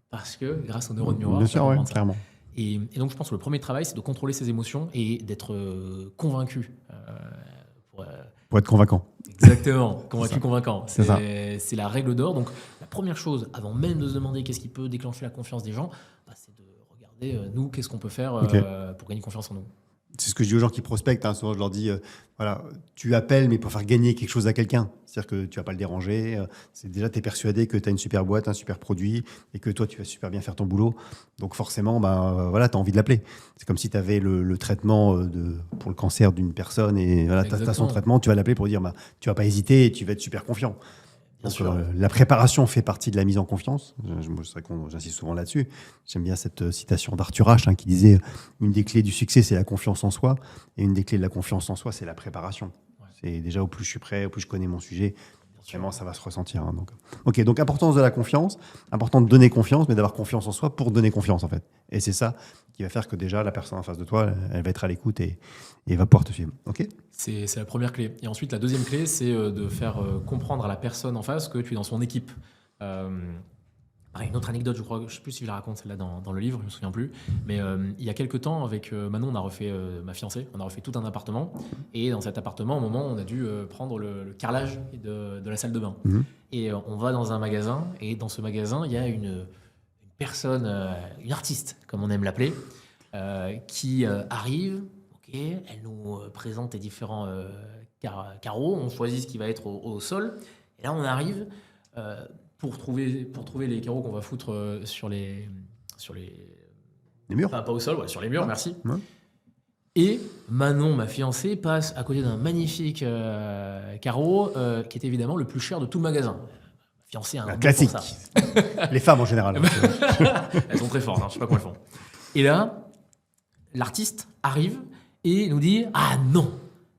Parce que grâce aux neurones miroirs, bien sûr, clairement. Et donc, je pense que le premier travail, c'est de contrôler ses émotions et d'être convaincu. Pour être convaincant. Exactement, convaincu, ça. convaincant. C'est ça. C'est la règle d'or. Donc, la première chose, avant même de se demander qu'est-ce qui peut déclencher la confiance des gens, c'est de regarder, nous, qu'est-ce qu'on peut faire pour gagner confiance en nous. C'est ce que je dis aux gens qui prospectent. Hein. Souvent, je leur dis, voilà, tu appelles, mais pour faire gagner quelque chose à quelqu'un. C'est-à-dire que tu vas pas le déranger. C'est déjà, tu es persuadé que tu as une super boîte, un super produit, et que toi, tu vas super bien faire ton boulot. Donc forcément, voilà, tu as envie de l'appeler. C'est comme si tu avais le traitement pour le cancer d'une personne, et voilà, tu as son traitement, tu vas l'appeler pour dire, tu vas pas hésiter, et tu vas être super confiant. Donc, la préparation fait partie de la mise en confiance. J'insiste souvent là-dessus. J'aime bien cette citation d'Arthur Ashe qui disait une des clés du succès, c'est la confiance en soi. Et une des clés de la confiance en soi, c'est la préparation. Ouais. C'est déjà au plus je suis prêt, au plus je connais mon sujet, vraiment ça va se ressentir. Hein, donc, importance de la confiance, important de donner confiance, mais d'avoir confiance en soi pour donner confiance en fait. Et c'est ça qui va faire que déjà la personne en face de toi, elle va être à l'écoute et va pouvoir te suivre. Ok. C'est la première clé. Et ensuite, la deuxième clé, c'est de faire comprendre à la personne en face que tu es dans son équipe. Une autre anecdote, je crois, je ne sais plus si je la raconte celle-là dans le livre, je ne me souviens plus. Mais il y a quelques temps, avec Manon, on a refait, ma fiancée, on a refait tout un appartement. Et dans cet appartement, au moment, on a dû prendre le carrelage de la salle de bain. Mmh. Et on va dans un magasin. Et dans ce magasin, il y a une personne, une artiste, comme on aime l'appeler, qui arrive. Elle nous présente les différents carreaux, on choisit ce qui va être au sol, et là on arrive pour trouver les carreaux qu'on va foutre sur les murs. Enfin, pas au sol, sur les murs, merci. Ouais. Et Manon, ma fiancée, passe à côté d'un magnifique carreau qui est évidemment le plus cher de tout le magasin. Ma fiancée a un classique. Pour ça. Les femmes en général. Elles sont très fortes, je sais pas comment elles font. Et là, l'artiste arrive et nous dit « Ah non,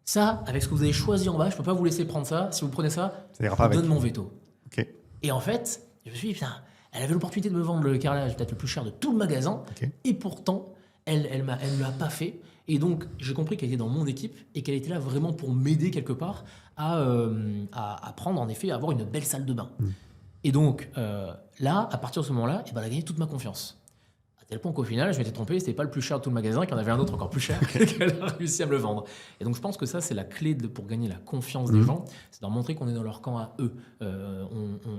ça, avec ce que vous avez choisi en bas, je ne peux pas vous laisser prendre ça. Si vous prenez ça, je vous donne mon veto. Okay. » Et en fait, je me suis dit « Putain, elle avait l'opportunité de me vendre le carrelage peut-être le plus cher de tout le magasin. Okay. Et pourtant, elle ne l'a pas fait. Et donc, j'ai compris qu'elle était dans mon équipe et qu'elle était là vraiment pour m'aider quelque part à prendre, en effet, à avoir une belle salle de bain. Et donc, là, à partir de ce moment-là, elle a gagné toute ma confiance. À tel point qu'au final, je m'étais trompé, c'était pas le plus cher de tout le magasin, qu'il y en avait un autre encore plus cher qu'elle a réussi à me le vendre. Et donc je pense que ça, c'est la clé pour gagner la confiance des gens, c'est de leur montrer qu'on est dans leur camp à eux.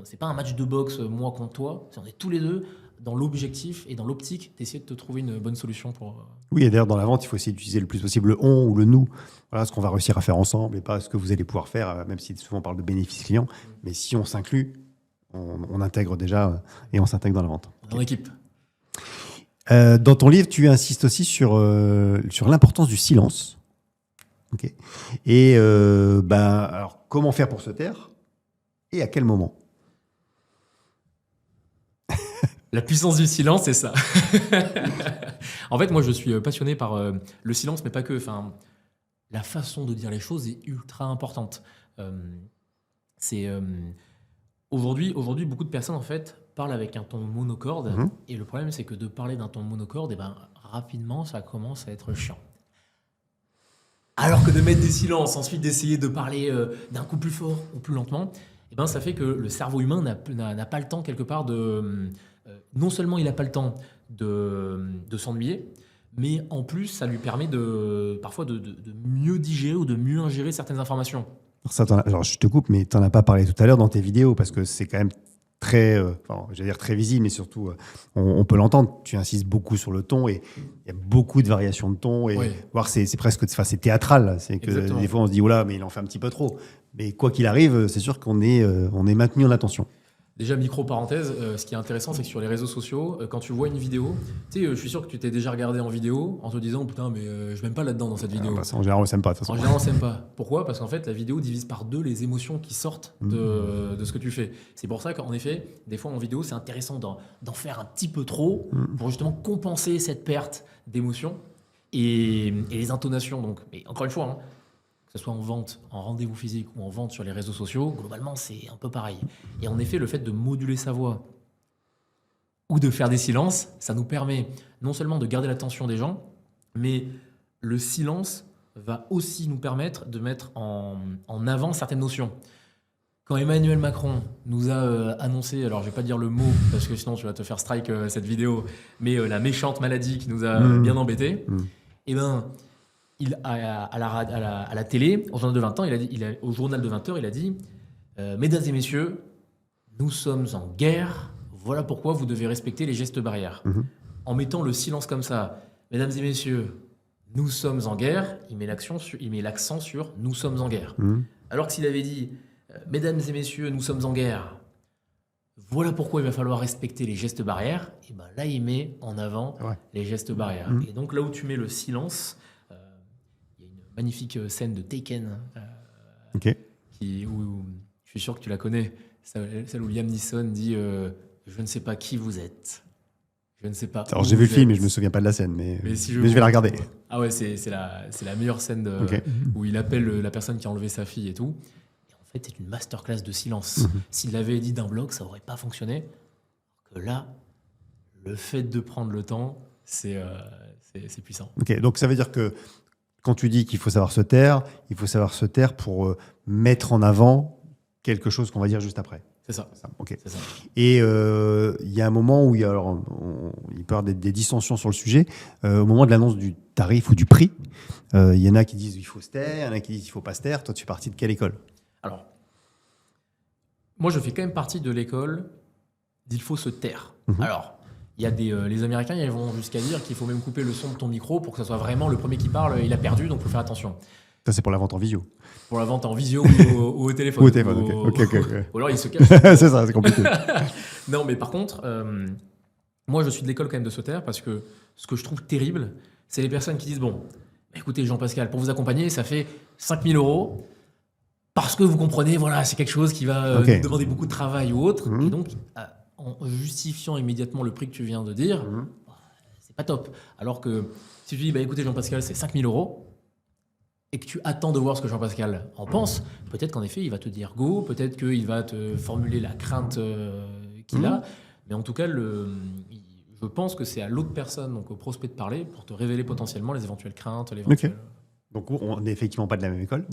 C'est pas un match de boxe moi contre toi, on est tous les deux dans l'objectif et dans l'optique d'essayer de te trouver une bonne solution pour... Oui, et d'ailleurs dans la vente, il faut essayer d'utiliser le plus possible le on ou le nous. Voilà ce qu'on va réussir à faire ensemble et pas ce que vous allez pouvoir faire, même si souvent on parle de bénéfices clients. Mais si on s'inclut, on intègre déjà et on s'intègre dans la vente. Dans l'équipe. Dans ton livre, tu insistes aussi sur l'importance du silence. Okay. Et alors, comment faire pour se taire et à quel moment? La puissance du silence, c'est ça. En fait, moi, je suis passionné par le silence, mais pas que. Enfin, la façon de dire les choses est ultra importante. Aujourd'hui, beaucoup de personnes, en fait, parlent avec un ton monocorde. Et le problème, c'est que de parler d'un ton monocorde, rapidement, ça commence à être chiant. Alors que de mettre des silences, ensuite d'essayer de parler d'un coup plus fort ou plus lentement, ça fait que le cerveau humain n'a pas le temps, quelque part, de... non seulement il n'a pas le temps de s'ennuyer, mais en plus, ça lui permet parfois de mieux digérer ou de mieux ingérer certaines informations. Alors, je te coupe, mais tu n'en as pas parlé tout à l'heure dans tes vidéos, parce que c'est quand même très, j'allais dire très visible, mais surtout, on peut l'entendre. Tu insistes beaucoup sur le ton et il y a beaucoup de variations de ton. Et voir, c'est presque, c'est théâtral. C'est que exactement. Des fois, on se dit, oh là, mais il en fait un petit peu trop. Mais quoi qu'il arrive, c'est sûr qu'on est maintenu en attention. Déjà, micro-parenthèse, ce qui est intéressant, c'est que sur les réseaux sociaux, quand tu vois une vidéo, je suis sûr que tu t'es déjà regardé en vidéo en te disant « Putain, mais je m'aime pas là-dedans dans cette vidéo. » En général, on s'aime pas. En général, on s'aime pas. Pourquoi ? Parce qu'en fait, la vidéo divise par deux les émotions qui sortent de ce que tu fais. C'est pour ça qu'en effet, des fois en vidéo, c'est intéressant d'en faire un petit peu trop pour justement compenser cette perte d'émotions et les intonations. Donc, mais encore une fois, que ce soit en vente, en rendez-vous physique ou en vente sur les réseaux sociaux, globalement, c'est un peu pareil. Et en effet, le fait de moduler sa voix ou de faire des silences, ça nous permet non seulement de garder l'attention des gens, mais le silence va aussi nous permettre de mettre en avant certaines notions. Quand Emmanuel Macron nous a annoncé, alors je vais pas dire le mot parce que sinon tu vas te faire strike cette vidéo, mais la méchante maladie qui nous a bien embêtés, et ben à la télé, au journal de 20 ans, au journal de 20 heures, il a dit Mesdames et messieurs, nous sommes en guerre, voilà pourquoi vous devez respecter les gestes barrières. En mettant le silence comme ça, Mesdames et messieurs, nous sommes en guerre, il met l'accent sur nous sommes en guerre. Alors que s'il avait dit Mesdames et messieurs, nous sommes en guerre, voilà pourquoi il va falloir respecter les gestes barrières, et ben là il met en avant les gestes barrières. Et donc là où tu mets le silence, il y a une magnifique scène de Taken où je suis sûr que tu la connais, celle où Liam Neeson dit je ne sais pas qui vous êtes. Je ne sais pas. Alors j'ai vu le film et je me souviens pas de la scène, mais je vais la regarder. Ah ouais, c'est la meilleure scène où il appelle la personne qui a enlevé sa fille et tout. Et en fait, c'est une masterclass de silence. S'il l'avait dit d'un bloc, ça aurait pas fonctionné. Que là, le fait de prendre le temps, c'est puissant. Ok, donc ça veut dire que quand tu dis qu'il faut savoir se taire, il faut savoir se taire pour mettre en avant quelque chose qu'on va dire juste après. C'est ça. Okay. C'est ça. Et il y a un moment où il peut y avoir des dissensions sur le sujet. Au moment de l'annonce du tarif ou du prix, il y en a qui disent il faut se taire, il y en a qui disent il ne faut pas se taire. Toi, tu fais partie de quelle école? Alors, moi, je fais quand même partie de l'école d'il faut se taire. Alors, il y a les Américains, ils vont jusqu'à dire qu'il faut même couper le son de ton micro pour que ce soit vraiment le premier qui parle, il a perdu, donc il faut faire attention. Ça, c'est pour la vente en visio. Pour la vente en visio ou au téléphone. Ou au téléphone, ok. Ou alors il se cache. C'est ça, c'est compliqué. Non, mais par contre, moi je suis de l'école quand même de se taire parce que ce que je trouve terrible, c'est les personnes qui disent bon, écoutez Jean-Pascal, pour vous accompagner, ça fait 5 000 € parce que vous comprenez, voilà, c'est quelque chose qui va nous demander beaucoup de travail ou autre. Et donc, en justifiant immédiatement le prix que tu viens de dire, c'est pas top. Alors que si tu dis écoutez Jean-Pascal, c'est 5 000 € et que tu attends de voir ce que Jean-Pascal en pense, peut-être qu'en effet, il va te dire go, peut-être qu'il va te formuler la crainte qu'il a, mais en tout cas, je pense que c'est à l'autre personne, donc au prospect, de parler pour te révéler potentiellement les éventuelles craintes, l'éventuel... Donc, on n'est effectivement pas de la même école.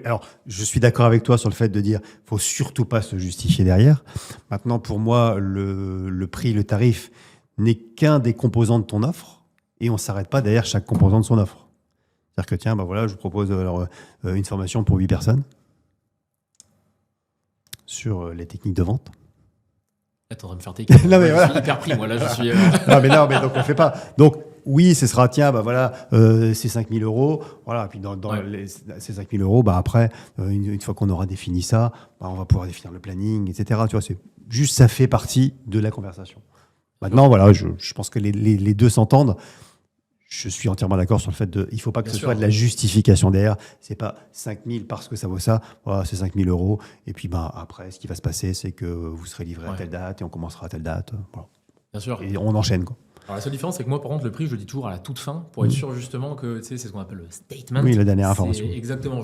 Alors, je suis d'accord avec toi sur le fait de dire qu'il ne faut surtout pas se justifier derrière. Maintenant, pour moi, le prix, le tarif n'est qu'un des composants de ton offre et on ne s'arrête pas derrière chaque composant de son offre. C'est-à-dire que, tiens, je vous propose une formation pour 8 personnes sur les techniques de vente. Là, t'es en train de me faire tes cartes. Non, mais je suis hyper pris, moi. Là, je suis... non, mais donc, on ne fait pas. Donc, oui, ce sera, tiens, c'est 5 000 €. Voilà, puis dans ces 5 000 €, après, une fois qu'on aura défini ça, on va pouvoir définir le planning, etc. Tu vois, c'est juste, ça fait partie de la conversation. Maintenant, voilà, je pense que les deux s'entendent. Je suis entièrement d'accord sur le fait il ne faut pas que ce soit de la justification derrière. Ce n'est pas 5 000 parce que ça vaut ça. Voilà, c'est 5 000 €. Et puis, après, ce qui va se passer, c'est que vous serez livré à telle date et on commencera à telle date. Voilà. Bien sûr. Et on enchaîne, quoi. Alors, la seule différence, c'est que moi, par contre, le prix, je le dis toujours à la toute fin pour être sûr, justement, que c'est ce qu'on appelle le statement. Oui, la dernière information. Exactement.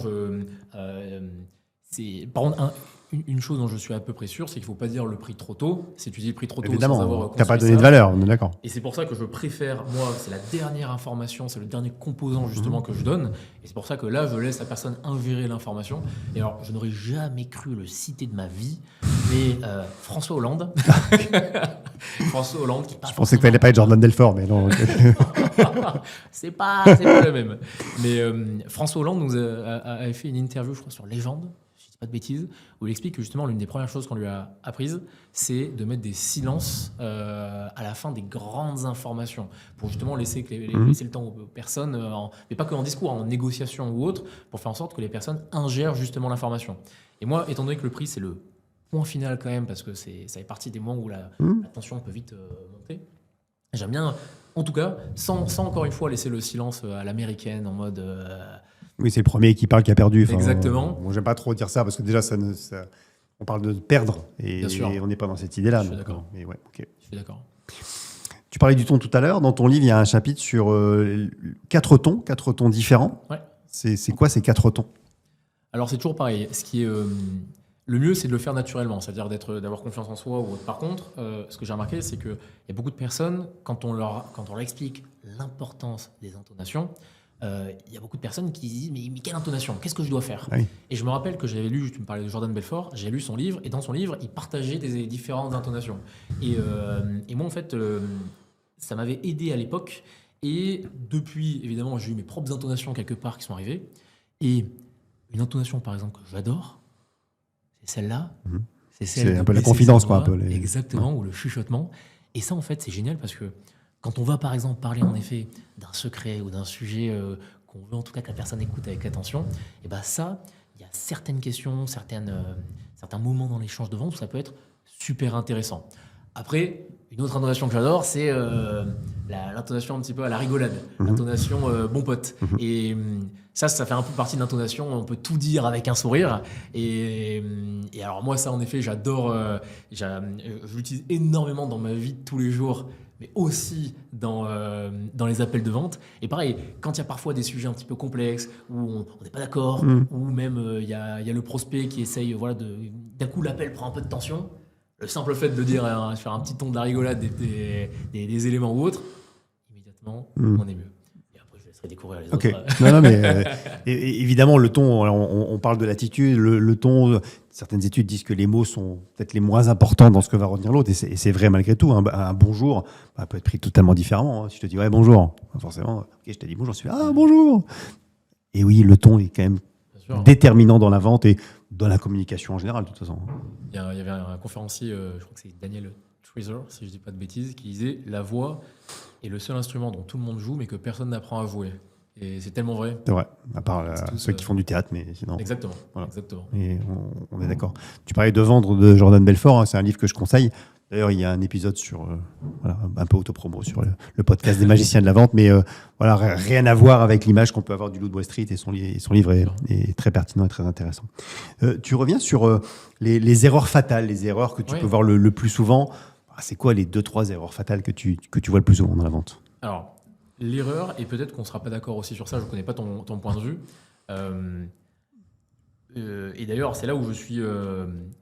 Par contre, une chose dont je suis à peu près sûr, c'est qu'il ne faut pas dire le prix trop tôt. Si tu dis le prix trop tôt sans avoir tu n'as pas donné de valeur, on est d'accord. Et c'est pour ça que je préfère, moi, c'est la dernière information, c'est le dernier composant justement que je donne. Et c'est pour ça que là, je laisse la personne ingérer l'information. Et alors, je n'aurais jamais cru le citer de ma vie, mais François Hollande. François Hollande qui Je pensais que tu n'allais pas être Jordan Belfort, mais non. c'est pas le même. Mais François Hollande nous avait fait une interview, je crois, sur Légende. Pas de bêtises, où il explique que justement l'une des premières choses qu'on lui a apprises, c'est de mettre des silences à la fin des grandes informations, pour justement laisser le temps aux personnes, mais pas que en discours, en négociation ou autre, pour faire en sorte que les personnes ingèrent justement l'information. Et moi, étant donné que le prix, c'est le point final quand même, parce que ça fait partie des moments où la tension peut vite monter, j'aime bien, en tout cas, sans encore une fois laisser le silence à l'américaine, en mode... Oui, c'est le premier qui parle qui a perdu. Exactement. J'aime pas trop dire ça parce que déjà, on parle de perdre et on n'est pas dans cette idée-là. Je suis d'accord. Mais ouais, ok. Je suis d'accord. Tu parlais du ton tout à l'heure. Dans ton livre, il y a un chapitre sur 4 tons différents. Ouais. C'est quoi ces 4 tons? Alors, c'est toujours pareil. Ce qui est le mieux, c'est de le faire naturellement, c'est-à-dire d'avoir confiance en soi ou autre. Par contre, ce que j'ai remarqué, c'est qu'il y a beaucoup de personnes, quand on leur explique l'importance des intonations, il y a beaucoup de personnes qui se disent mais quelle intonation, qu'est-ce que je dois faire? Oui. Et je me rappelle que j'avais lu, tu me parlais de Jordan Belfort, j'ai lu son livre et dans son livre il partageait des différentes intonations. Et moi en fait ça m'avait aidé à l'époque et depuis évidemment j'ai eu mes propres intonations quelque part qui sont arrivées et une intonation par exemple que j'adore, c'est celle-là. Mhm. C'est celle C'est un de peu la baisser confidence, sa quoi, un voix, peu. exactement, ou le chuchotement. Et ça, en fait, c'est génial parce que quand on va, par exemple, parler en effet d'un secret ou d'un sujet qu'on veut en tout cas que la personne écoute avec attention, et ben ça, il y a certaines questions, certains moments dans l'échange de vente où ça peut être super intéressant. Après, une autre intonation que j'adore, c'est l'intonation un petit peu à la rigolade, l'intonation bon pote. Et ça fait un peu partie de l'intonation, on peut tout dire avec un sourire. Et alors moi, ça en effet, j'adore, je l'utilise énormément dans ma vie de tous les jours, mais aussi dans les appels de vente. Et pareil, quand il y a parfois des sujets un petit peu complexes, où on n'est pas d'accord, ou même il y a le prospect qui essaye, voilà, d'un coup l'appel prend un peu de tension. Le simple fait de dire, faire un petit ton de la rigolade, des éléments ou autres, immédiatement, on est mieux. Et après, je laisserai découvrir les Ok. autres. Non, mais évidemment, le ton, on parle de l'attitude, le ton, certaines études disent que les mots sont peut-être les moins importants dans ce que va retenir l'autre, et c'est vrai malgré tout. Un bonjour peut être pris totalement différemment. Si je te dis ouais, bonjour, forcément, ok, je t'ai dit bonjour, je suis ah bonjour. Et oui, le ton est quand même déterminant dans la vente et dans la communication en général, de toute façon. Il y avait un conférencier, je crois que c'est Daniel Treaser, si je ne dis pas de bêtises, qui disait la voix est le seul instrument dont tout le monde joue, mais que personne n'apprend à jouer. Et c'est tellement vrai. C'est vrai, à part ceux qui font du théâtre, mais sinon. Exactement. Voilà. Exactement. Et on est d'accord. Tu parlais de Vendre de Jordan Belfort, hein, c'est un livre que je conseille. D'ailleurs, il y a un épisode sur, voilà, un peu autopromo sur le podcast des magiciens de la vente, mais voilà, rien à voir avec l'image qu'on peut avoir du Loup de Wall Street, et son livre est très pertinent et très intéressant. Tu reviens sur les erreurs fatales, les erreurs que tu peux voir le plus souvent. C'est quoi les 2-3 erreurs fatales que tu vois le plus souvent dans la vente? Alors, l'erreur, et peut-être qu'on ne sera pas d'accord aussi sur ça, je ne connais pas ton point de vue. Et d'ailleurs, c'est là où je suis...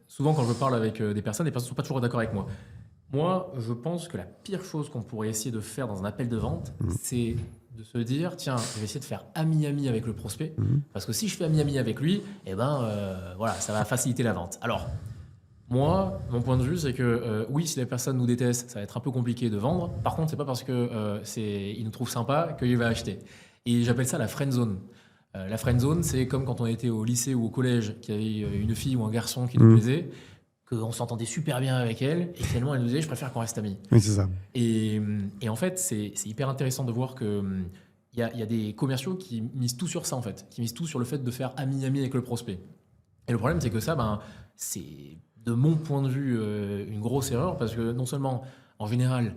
souvent, quand je parle avec des personnes ne sont pas toujours d'accord avec moi. Moi, je pense que la pire chose qu'on pourrait essayer de faire dans un appel de vente, c'est de se dire, tiens, je vais essayer de faire ami-ami avec le prospect, parce que si je fais ami-ami avec lui, eh ben, voilà, ça va faciliter la vente. Alors, moi, mon point de vue, c'est que oui, si la personne nous déteste, ça va être un peu compliqué de vendre. Par contre, c'est pas parce que il nous trouve sympa qu'il va acheter. Et j'appelle ça la friend zone. La friend zone, c'est comme quand on était au lycée ou au collège, qu'il y avait une fille ou un garçon qui nous plaisait, qu'on s'entendait super bien avec elle, et finalement elle nous disait je préfère qu'on reste amis. Oui, c'est ça. Et en fait, c'est hyper intéressant de voir que il y a des commerciaux qui misent tout sur ça en fait, qui misent tout sur le fait de faire ami-ami avec le prospect. Et le problème, c'est que ça, c'est de mon point de vue une grosse erreur, parce que non seulement en général,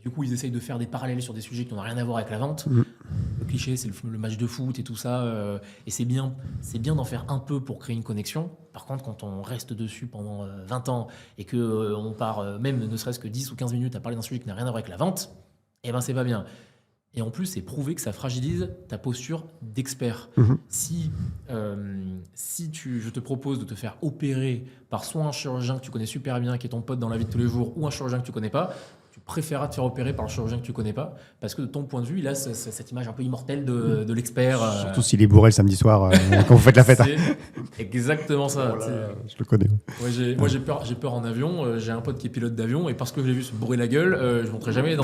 du coup, ils essayent de faire des parallèles sur des sujets qui n'ont rien à voir avec la vente. Le cliché, c'est le match de foot et tout ça. Et c'est bien d'en faire un peu pour créer une connexion. Par contre, quand on reste dessus pendant 20 ans et qu'on part même ne serait-ce que 10 ou 15 minutes à parler d'un sujet qui n'a rien à voir avec la vente, eh ben c'est pas bien. Et en plus, c'est prouvé que ça fragilise ta posture d'expert. Si je te propose de te faire opérer par soit un chirurgien que tu connais super bien, qui est ton pote dans la vie de tous les jours, ou un chirurgien que tu connais pas, tu préféreras te faire opérer par le chirurgien que tu connais pas, parce que de ton point de vue, il a cette image un peu immortelle de l'expert. Surtout s'il est bourré le samedi soir quand vous faites la fête. C'est exactement ça. Je le connais. Moi, j'ai peur en avion. J'ai un pote qui est pilote d'avion, et parce que je l'ai vu se bourrer la gueule, je ne monterai jamais dans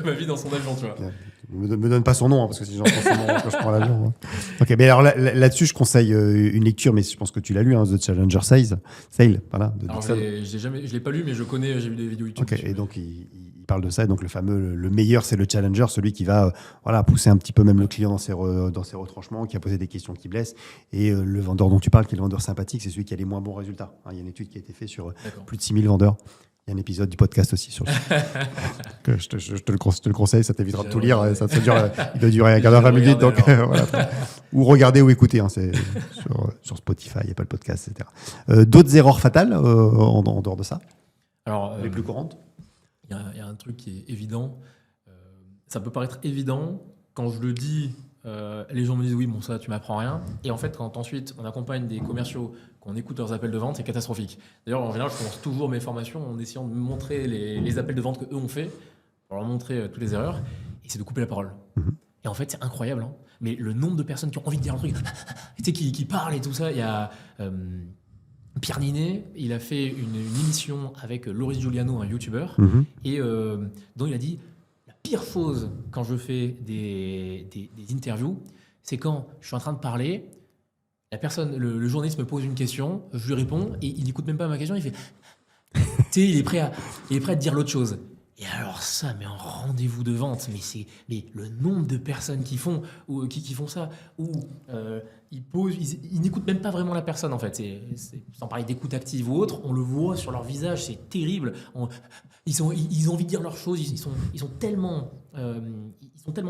ma vie dans son avion. Tu vois. Me donne pas son nom, hein, parce que si j'entends son nom quand je prends l'avion. Hein. Ok, mais alors là-dessus, je conseille une lecture, mais je pense que tu l'as lu, hein, The Challenger Sale, voilà. Alors, je l'ai pas lu, mais je connais, j'ai vu des vidéos YouTube. Ok, et donc il parle de ça, et donc le meilleur, c'est le challenger, celui qui va pousser un petit peu même le client dans ses retranchements, qui a posé des questions qui blessent, et le vendeur dont tu parles, qui est le vendeur sympathique, c'est celui qui a les moins bons résultats. Il y a une étude qui a été faite sur plus de 6000 vendeurs. Il y a un épisode du podcast aussi sur que je te le conseille, ça t'évitera de tout lire. Il doit durer un quart d'heure, 20 minutes. Donc, voilà. Ou regarder ou écouter. Hein, c'est sur Spotify, il n'y a pas le podcast, etc. D'autres erreurs fatales en dehors de ça? Alors, les plus courantes? Il y a un truc qui est évident. Ça peut paraître évident. Quand je le dis, les gens me disent oui, bon, ça, tu m'apprends rien. Et en fait, quand ensuite on accompagne des commerciaux, qu'on écoute leurs appels de vente, c'est catastrophique. D'ailleurs, en général, je commence toujours mes formations en essayant de montrer les appels de vente qu'eux ont fait, pour leur montrer toutes les erreurs, et c'est de couper la parole. Et en fait, c'est incroyable. Hein. Mais le nombre de personnes qui ont envie de dire un truc, tu sais, qui parlent et tout ça. Il y a Pierre Ninet, il a fait une émission avec Loris Giuliano, un youtubeur, et dont il a dit la pire chose quand je fais des interviews, c'est quand je suis en train de parler, la personne, le journaliste me pose une question, je lui réponds et il n'écoute même pas ma question, il fait, tu sais, il est prêt à te dire l'autre chose. Et alors ça, mais en rendez-vous de vente, mais le nombre de personnes qui font ça, où ils n'écoutent même pas vraiment la personne en fait. Sans parler d'écoute active ou autre, on le voit sur leur visage, c'est terrible. Ils ont envie de dire leurs choses, ils sont tellement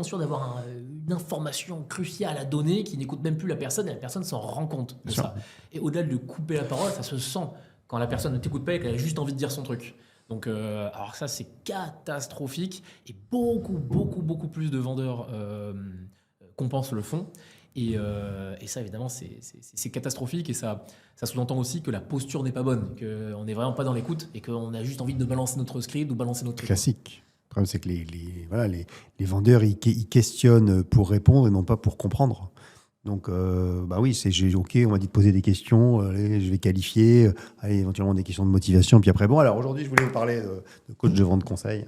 sûrs d'avoir une information cruciale à donner qu'ils n'écoutent même plus la personne et la personne s'en rend compte de ça. Et au-delà de couper la parole, ça se sent quand la personne ne t'écoute pas et qu'elle a juste envie de dire son truc. Donc, alors ça, c'est catastrophique et beaucoup plus de vendeurs compensent le fond. Et ça, évidemment, c'est catastrophique et ça sous-entend aussi que la posture n'est pas bonne, qu'on n'est vraiment pas dans l'écoute et qu'on a juste envie de balancer notre script ou balancer notre truc. Classique. Le problème, c'est que les vendeurs, ils questionnent pour répondre et non pas pour comprendre. Donc, oui, OK, on m'a dit de poser des questions, allez, je vais qualifier, allez, éventuellement des questions de motivation. Puis après, alors aujourd'hui, je voulais vous parler de coach de vente conseil.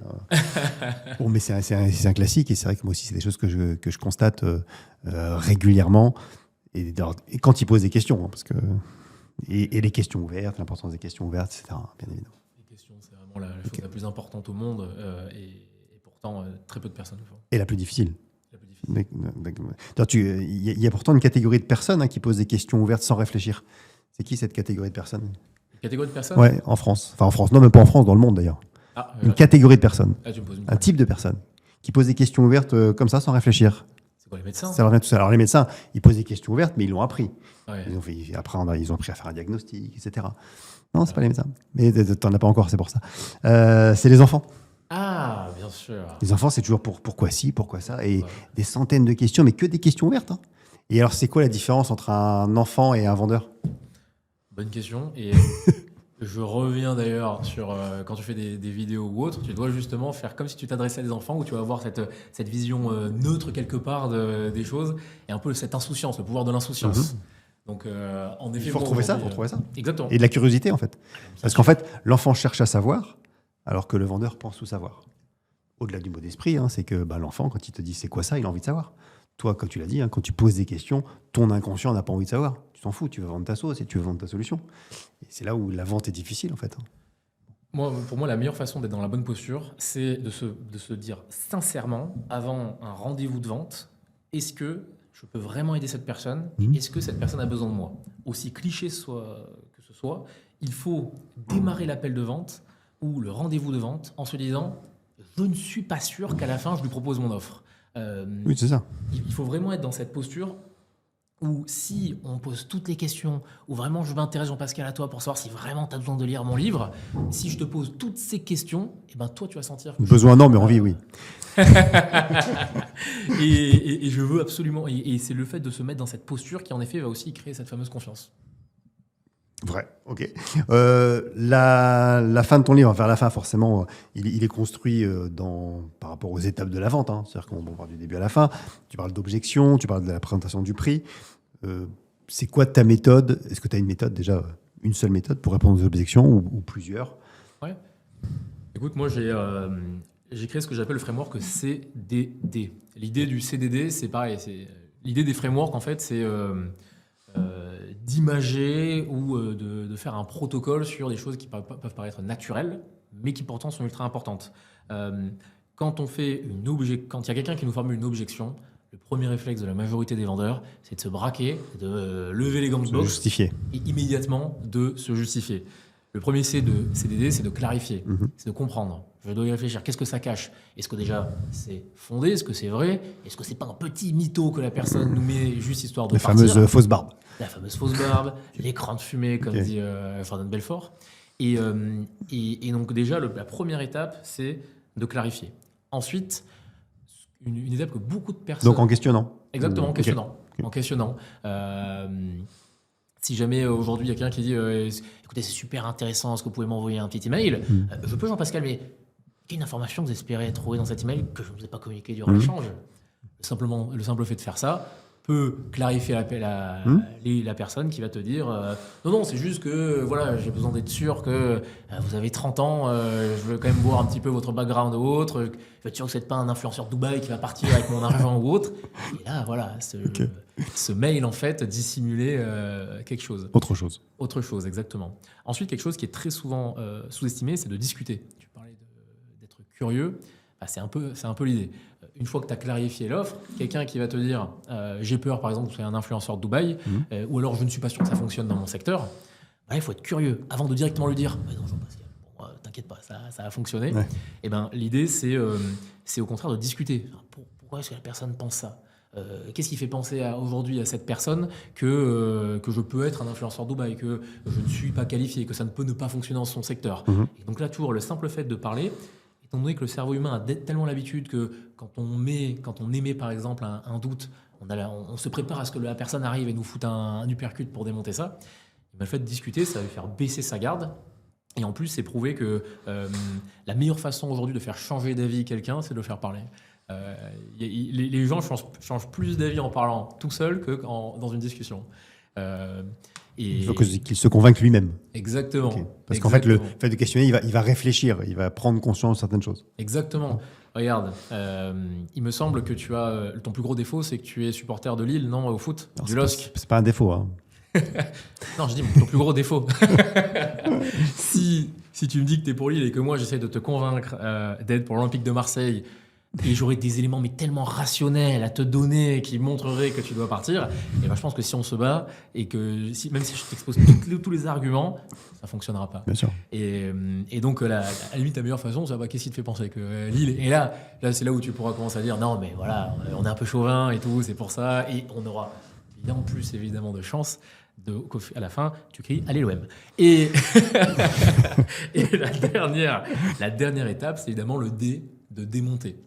Bon, mais c'est un classique et c'est vrai que moi aussi, c'est des choses que je constate régulièrement. Et quand ils posent des questions, parce que, et les questions ouvertes, l'importance des questions ouvertes, etc., bien évidemment. Les questions, c'est vraiment la chose la plus importante au monde et pourtant, très peu de personnes le font. Et la plus difficile. Il y a pourtant une catégorie de personnes qui posent des questions ouvertes sans réfléchir. C'est qui cette catégorie de personnes? Une catégorie de personnes? Ouais, en France. Enfin, en France. Non, même pas en France, dans le monde d'ailleurs. Une catégorie de personnes. Un type de personnes qui posent des questions ouvertes comme ça sans réfléchir. C'est quoi, les médecins? Ça revient tout ça. Alors, les médecins, ils posent des questions ouvertes, mais ils l'ont appris. Ouais. Ils ont appris à faire un diagnostic, etc. Non, c'est pas les médecins. Mais t'en as pas encore, c'est pour ça. C'est les enfants. Ah, bien sûr. Les enfants, c'est toujours pourquoi ci, pourquoi ça, et des centaines de questions, mais que des questions ouvertes. Hein. Et alors, c'est quoi la différence entre un enfant et un vendeur? Bonne question. Et je reviens d'ailleurs sur quand tu fais des vidéos ou autres, tu dois justement faire comme si tu t'adressais à des enfants, où tu vas avoir cette vision neutre quelque part des choses, et un peu cette insouciance, le pouvoir de l'insouciance. Donc, en effet, il faut retrouver ça. Exactement. Et de la curiosité, en fait. Parce qu'en fait, l'enfant cherche à savoir, alors que le vendeur pense tout savoir. Au-delà du mot d'esprit, c'est que l'enfant, quand il te dit c'est quoi ça, il a envie de savoir. Toi, comme tu l'as dit, quand tu poses des questions, ton inconscient n'a pas envie de savoir. Tu t'en fous, tu veux vendre ta sauce et tu veux vendre ta solution. Et c'est là où la vente est difficile, en fait. Pour moi, la meilleure façon d'être dans la bonne posture, c'est de se dire sincèrement, avant un rendez-vous de vente, est-ce que je peux vraiment aider cette personne? Est-ce que cette personne a besoin de moi? Aussi cliché que ce soit, il faut démarrer l'appel de vente ou le rendez-vous de vente en se disant je ne suis pas sûr qu'à la fin je lui propose mon offre. Oui, c'est ça. Il faut vraiment être dans cette posture où si on pose toutes les questions, où vraiment je m'intéresse Jean-Pascal à toi pour savoir si vraiment tu as besoin de lire mon livre, si je te pose toutes ces questions, toi tu vas sentir que besoin non, mais envie, oui. et je veux absolument, et c'est le fait de se mettre dans cette posture qui en effet va aussi créer cette fameuse confiance. Vrai, ok. La fin de ton livre, vers la fin, forcément, il est construit par rapport aux étapes de la vente. C'est-à-dire qu'on part du début à la fin. Tu parles d'objection, tu parles de la présentation du prix. C'est quoi ta méthode? Est-ce que tu as une méthode, déjà, une seule méthode pour répondre aux objections ou plusieurs? Ouais. Écoute, moi, j'ai créé ce que j'appelle le framework CDD. L'idée du CDD, c'est pareil. L'idée des frameworks, en fait, c'est d'imager ou de faire un protocole sur des choses qui peuvent paraître naturelles, mais qui pourtant sont ultra importantes. Quand il y a quelqu'un qui nous formule une objection, le premier réflexe de la majorité des vendeurs, c'est de se braquer, de lever les gants de boxe justifier. Et immédiatement de se justifier. Le premier C de CDD, c'est de clarifier, c'est de comprendre. Je dois y réfléchir. Qu'est-ce que ça cache? Est-ce que déjà c'est fondé? Est-ce que c'est vrai? Est-ce que c'est pas un petit mytho que la personne nous met juste histoire de partir? La fameuse fausse barbe. La fameuse fausse barbe, l'écran de fumée, comme dit Ferdinand Belfort. Et donc déjà, la première étape, c'est de clarifier. Ensuite, une étape que beaucoup de personnes... Donc en questionnant. Exactement, en questionnant. En questionnant. Si jamais aujourd'hui il y a quelqu'un qui dit écoutez, c'est super intéressant, est-ce que vous pouvez m'envoyer un petit email? Je peux, Jean-Pascal, mais quelle information vous espérez trouver dans cet email que je ne vous ai pas communiqué durant l'échange? Le simple fait de faire ça peut clarifier la personne qui va te dire non, c'est juste que voilà, j'ai besoin d'être sûr que vous avez 30 ans, je veux quand même voir un petit peu votre background ou autre, je veux être sûr que vous n'êtes pas un influenceur de Dubaï qui va partir avec mon argent ou autre. Et là, voilà, ce mail, en fait, dissimulait quelque chose. Autre chose. Autre chose, exactement. Ensuite, quelque chose qui est très souvent sous-estimé, c'est de discuter. Tu parlais d'être curieux. Bah, c'est un peu l'idée. Une fois que tu as clarifié l'offre, quelqu'un qui va te dire j'ai peur, par exemple, que tu sois un influenceur de Dubaï, ou alors je ne suis pas sûr que ça fonctionne dans mon secteur, bah, il faut être curieux avant de directement lui dire non, Jean-Pascal, t'inquiète pas, ça va fonctionner. Ouais. Et ben, l'idée, c'est au contraire de discuter. Pourquoi est-ce que la personne pense ça qu'est-ce qui fait penser aujourd'hui à cette personne que je peux être un influenceur Dubaï, que je ne suis pas qualifié, que ça ne peut ne pas fonctionner dans son secteur. Et donc là, toujours le simple fait de parler, étant donné que le cerveau humain a tellement l'habitude que quand on émet par exemple un doute, on se prépare à ce que la personne arrive et nous foute un uppercut pour démonter ça, et bien, le fait de discuter, ça va lui faire baisser sa garde. Et en plus, c'est prouvé que la meilleure façon aujourd'hui de faire changer d'avis quelqu'un, c'est de le faire parler. Les gens changent plus d'avis en parlant tout seul que dans une discussion. Il faut qu'il se convainque lui-même. Exactement. Okay. Parce qu'en fait, le fait de questionner, il va réfléchir, il va prendre conscience de certaines choses. Exactement. Regarde, il me semble que ton plus gros défaut, c'est que tu es supporter de Lille, non, au foot, du LOSC. C'est pas un défaut. Hein. Non, je dis ton plus gros défaut. Si tu me dis que tu es pour Lille et que moi, j'essaie de te convaincre d'être pour l'Olympique de Marseille, et j'aurais des éléments mais tellement rationnels à te donner qui montreraient que tu dois partir, et ben je pense que si on se bat et que même si je t'expose tous les arguments, ça fonctionnera pas. Bien sûr. Et donc à la limite la meilleure façon, c'est qu'est-ce qui te fait penser que Lille, et là c'est là où tu pourras commencer à dire non mais voilà, on est un peu chauvin et tout, c'est pour ça, et on aura bien plus évidemment de chance à la fin, tu cries allez l'OM. Et la dernière étape, c'est évidemment le de démonter.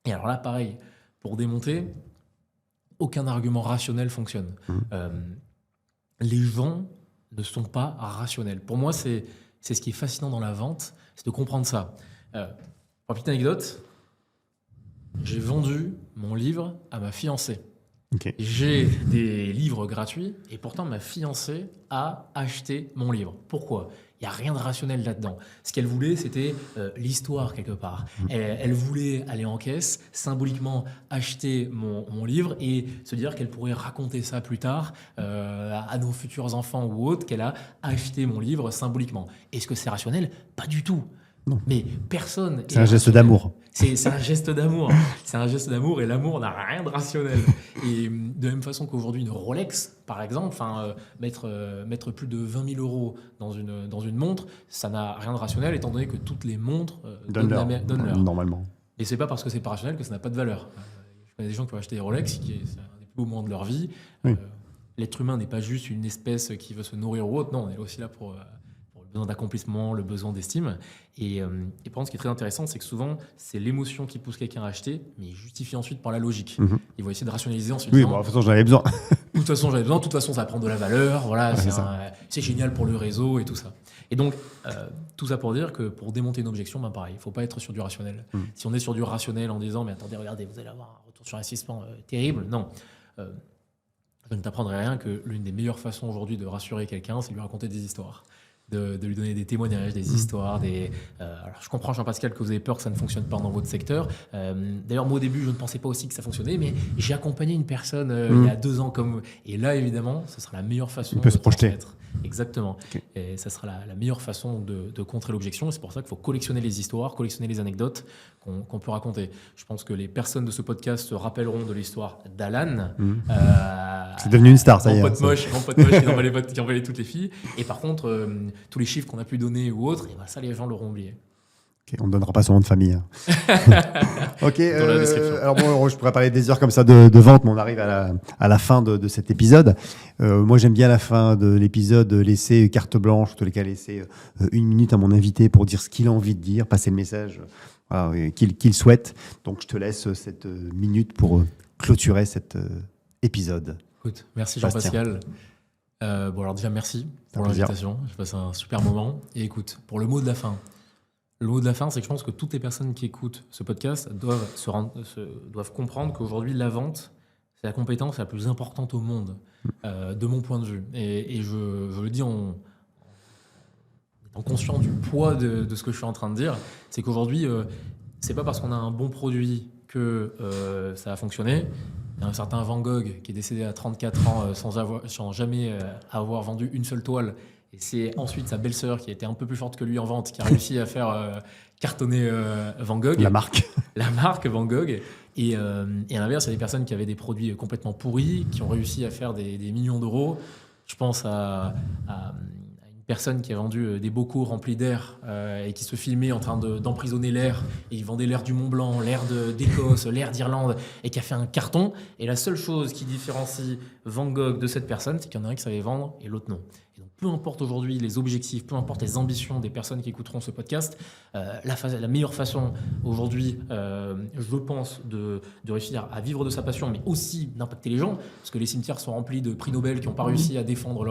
Et alors là, pareil, pour démonter, aucun argument rationnel fonctionne. Les gens ne sont pas rationnels. Pour moi, c'est ce qui est fascinant dans la vente, c'est de comprendre ça. Pour une petite anecdote, j'ai vendu mon livre à ma fiancée. Okay. J'ai des livres gratuits et pourtant ma fiancée a acheté mon livre. Pourquoi ? Il n'y a rien de rationnel là-dedans. Ce qu'elle voulait, c'était l'histoire quelque part. Elle voulait aller en caisse, symboliquement acheter mon livre et se dire qu'elle pourrait raconter ça plus tard à nos futurs enfants ou autres, qu'elle a acheté mon livre symboliquement. Est-ce que c'est rationnel ? Pas du tout. Non. Mais personne. C'est un geste d'amour. C'est un geste d'amour. C'est un geste d'amour et l'amour n'a rien de rationnel. Et de la même façon qu'aujourd'hui, une Rolex, par exemple, mettre plus de 20 000 euros dans une montre, ça n'a rien de rationnel étant donné que toutes les montres donnent l'heure. Normalement. Et c'est pas parce que c'est pas rationnel que ça n'a pas de valeur. Je connais des gens qui ont acheté des Rolex, c'est un des plus beaux moments de leur vie. Oui. L'être humain n'est pas juste une espèce qui veut se nourrir ou autre. Non, on est aussi là pour le besoin d'accomplissement, le besoin d'estime. Et par contre, ce qui est très intéressant, c'est que souvent, c'est l'émotion qui pousse quelqu'un à acheter, mais justifié ensuite par la logique. Il va essayer de rationaliser ensuite. Oui, de toute façon, j'en avais besoin. De toute façon, j'avais besoin. De toute façon, ça prend de la valeur. Voilà, Ouais, c'est génial pour le réseau et tout ça. Et donc, tout ça pour dire que pour démonter une objection, pareil, il ne faut pas être sur du rationnel. Si on est sur du rationnel en disant, mais attendez, regardez, vous allez avoir un retour sur investissement terrible, non. Je ne t'apprendrai rien que l'une des meilleures façons aujourd'hui de rassurer quelqu'un, c'est de lui raconter des histoires. De lui donner des témoignages, des histoires. Alors je comprends, Jean-Pascal, que vous avez peur que ça ne fonctionne pas dans votre secteur. D'ailleurs, moi, au début, je ne pensais pas aussi que ça fonctionnait, mais j'ai accompagné une personne il y a 2 ans comme... Et là, évidemment, ce sera la meilleure façon de se projeter. Transmettre. Exactement. Okay. Et ça sera la meilleure façon de contrer l'objection. Et c'est pour ça qu'il faut collectionner les histoires, collectionner les anecdotes qu'on peut raconter. Je pense que les personnes de ce podcast se rappelleront de l'histoire d'Alan. C'est devenu une star, ça y est. Grand pote moche qui envoyait toutes les filles. Et par contre, tous les chiffres qu'on a pu donner ou autres, et ben ça, les gens l'auront oublié. Okay, on ne donnera pas son nom de famille. Hein. Ok. Alors bon, je pourrais parler des heures comme ça de vente, mais on arrive à la fin de cet épisode. Moi, j'aime bien la fin de l'épisode laisser carte blanche, en tous les cas laisser 1 minute à mon invité pour dire ce qu'il a envie de dire, passer le message qu'il souhaite. Donc, je te laisse cette minute pour clôturer cet épisode. Écoute, merci Jean-Pascal. Alors déjà, merci pour l'invitation. J'ai passé un super moment. Et écoute, pour le mot de la fin, Le mot de la fin, c'est que je pense que toutes les personnes qui écoutent ce podcast doivent comprendre qu'aujourd'hui, la vente, c'est la compétence la plus importante au monde, de mon point de vue. Et je le dis en conscient du poids de ce que je suis en train de dire, c'est qu'aujourd'hui, c'est pas parce qu'on a un bon produit que ça a fonctionné. Il y a un certain Van Gogh qui est décédé à 34 ans sans jamais avoir vendu une seule toile. Et c'est ensuite sa belle-sœur qui a été un peu plus forte que lui en vente qui a réussi à faire cartonner Van Gogh. La marque. La marque Van Gogh. Et à l'inverse, il y a des personnes qui avaient des produits complètement pourris, qui ont réussi à faire des millions d'euros. Je pense à une personne qui a vendu des bocaux remplis d'air et qui se filmait en train d'emprisonner l'air. Et il vendait l'air du Mont Blanc, l'air d'Écosse, l'air d'Irlande, et qui a fait un carton. Et la seule chose qui différencie Van Gogh de cette personne, c'est qu'il y en a un qui savait vendre et l'autre non. Et donc, peu importe aujourd'hui les objectifs, peu importe les ambitions des personnes qui écouteront ce podcast, la meilleure façon aujourd'hui, je pense, de réussir à vivre de sa passion, mais aussi d'impacter les gens, parce que les cimetières sont remplis de prix Nobel qui n'ont pas réussi à défendre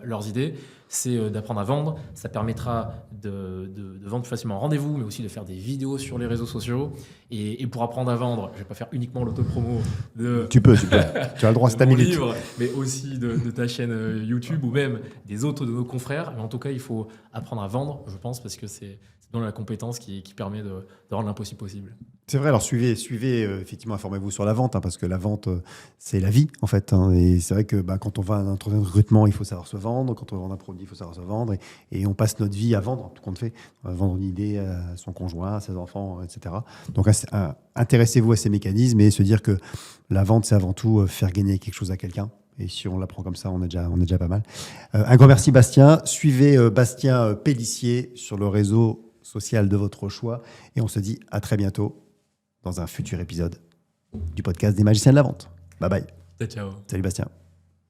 leurs idées, c'est d'apprendre à vendre. Ça permettra de vendre plus facilement en rendez-vous, mais aussi de faire des vidéos sur les réseaux sociaux. Et pour apprendre à vendre, je ne vais pas faire uniquement l'autopromo de... Tu peux. Tu as le droit, c'est ta mon minute. livre, mais aussi de ta chaîne YouTube ou même des autres de nos confrères. Mais en tout cas, il faut apprendre à vendre, je pense, parce que c'est dans la compétence qui permet de rendre l'impossible possible. C'est vrai, alors suivez effectivement, informez-vous sur la vente, parce que la vente, c'est la vie, en fait. Et c'est vrai que quand on va à un entretien de recrutement, il faut savoir se vendre. Quand on vend un produit, il faut savoir se vendre. Et on passe notre vie à vendre, tout compte fait. On va vendre une idée à son conjoint, à ses enfants, etc. Donc, intéressez-vous à ces mécanismes et se dire que la vente, c'est avant tout faire gagner quelque chose à quelqu'un. Et si on l'apprend comme ça, on est déjà pas mal. Un grand merci, Bastien. Suivez Bastien Pélissier sur le réseau social de votre choix. Et on se dit à très bientôt dans un futur épisode du podcast des magiciens de la vente. Bye bye. Ciao. Salut Bastien.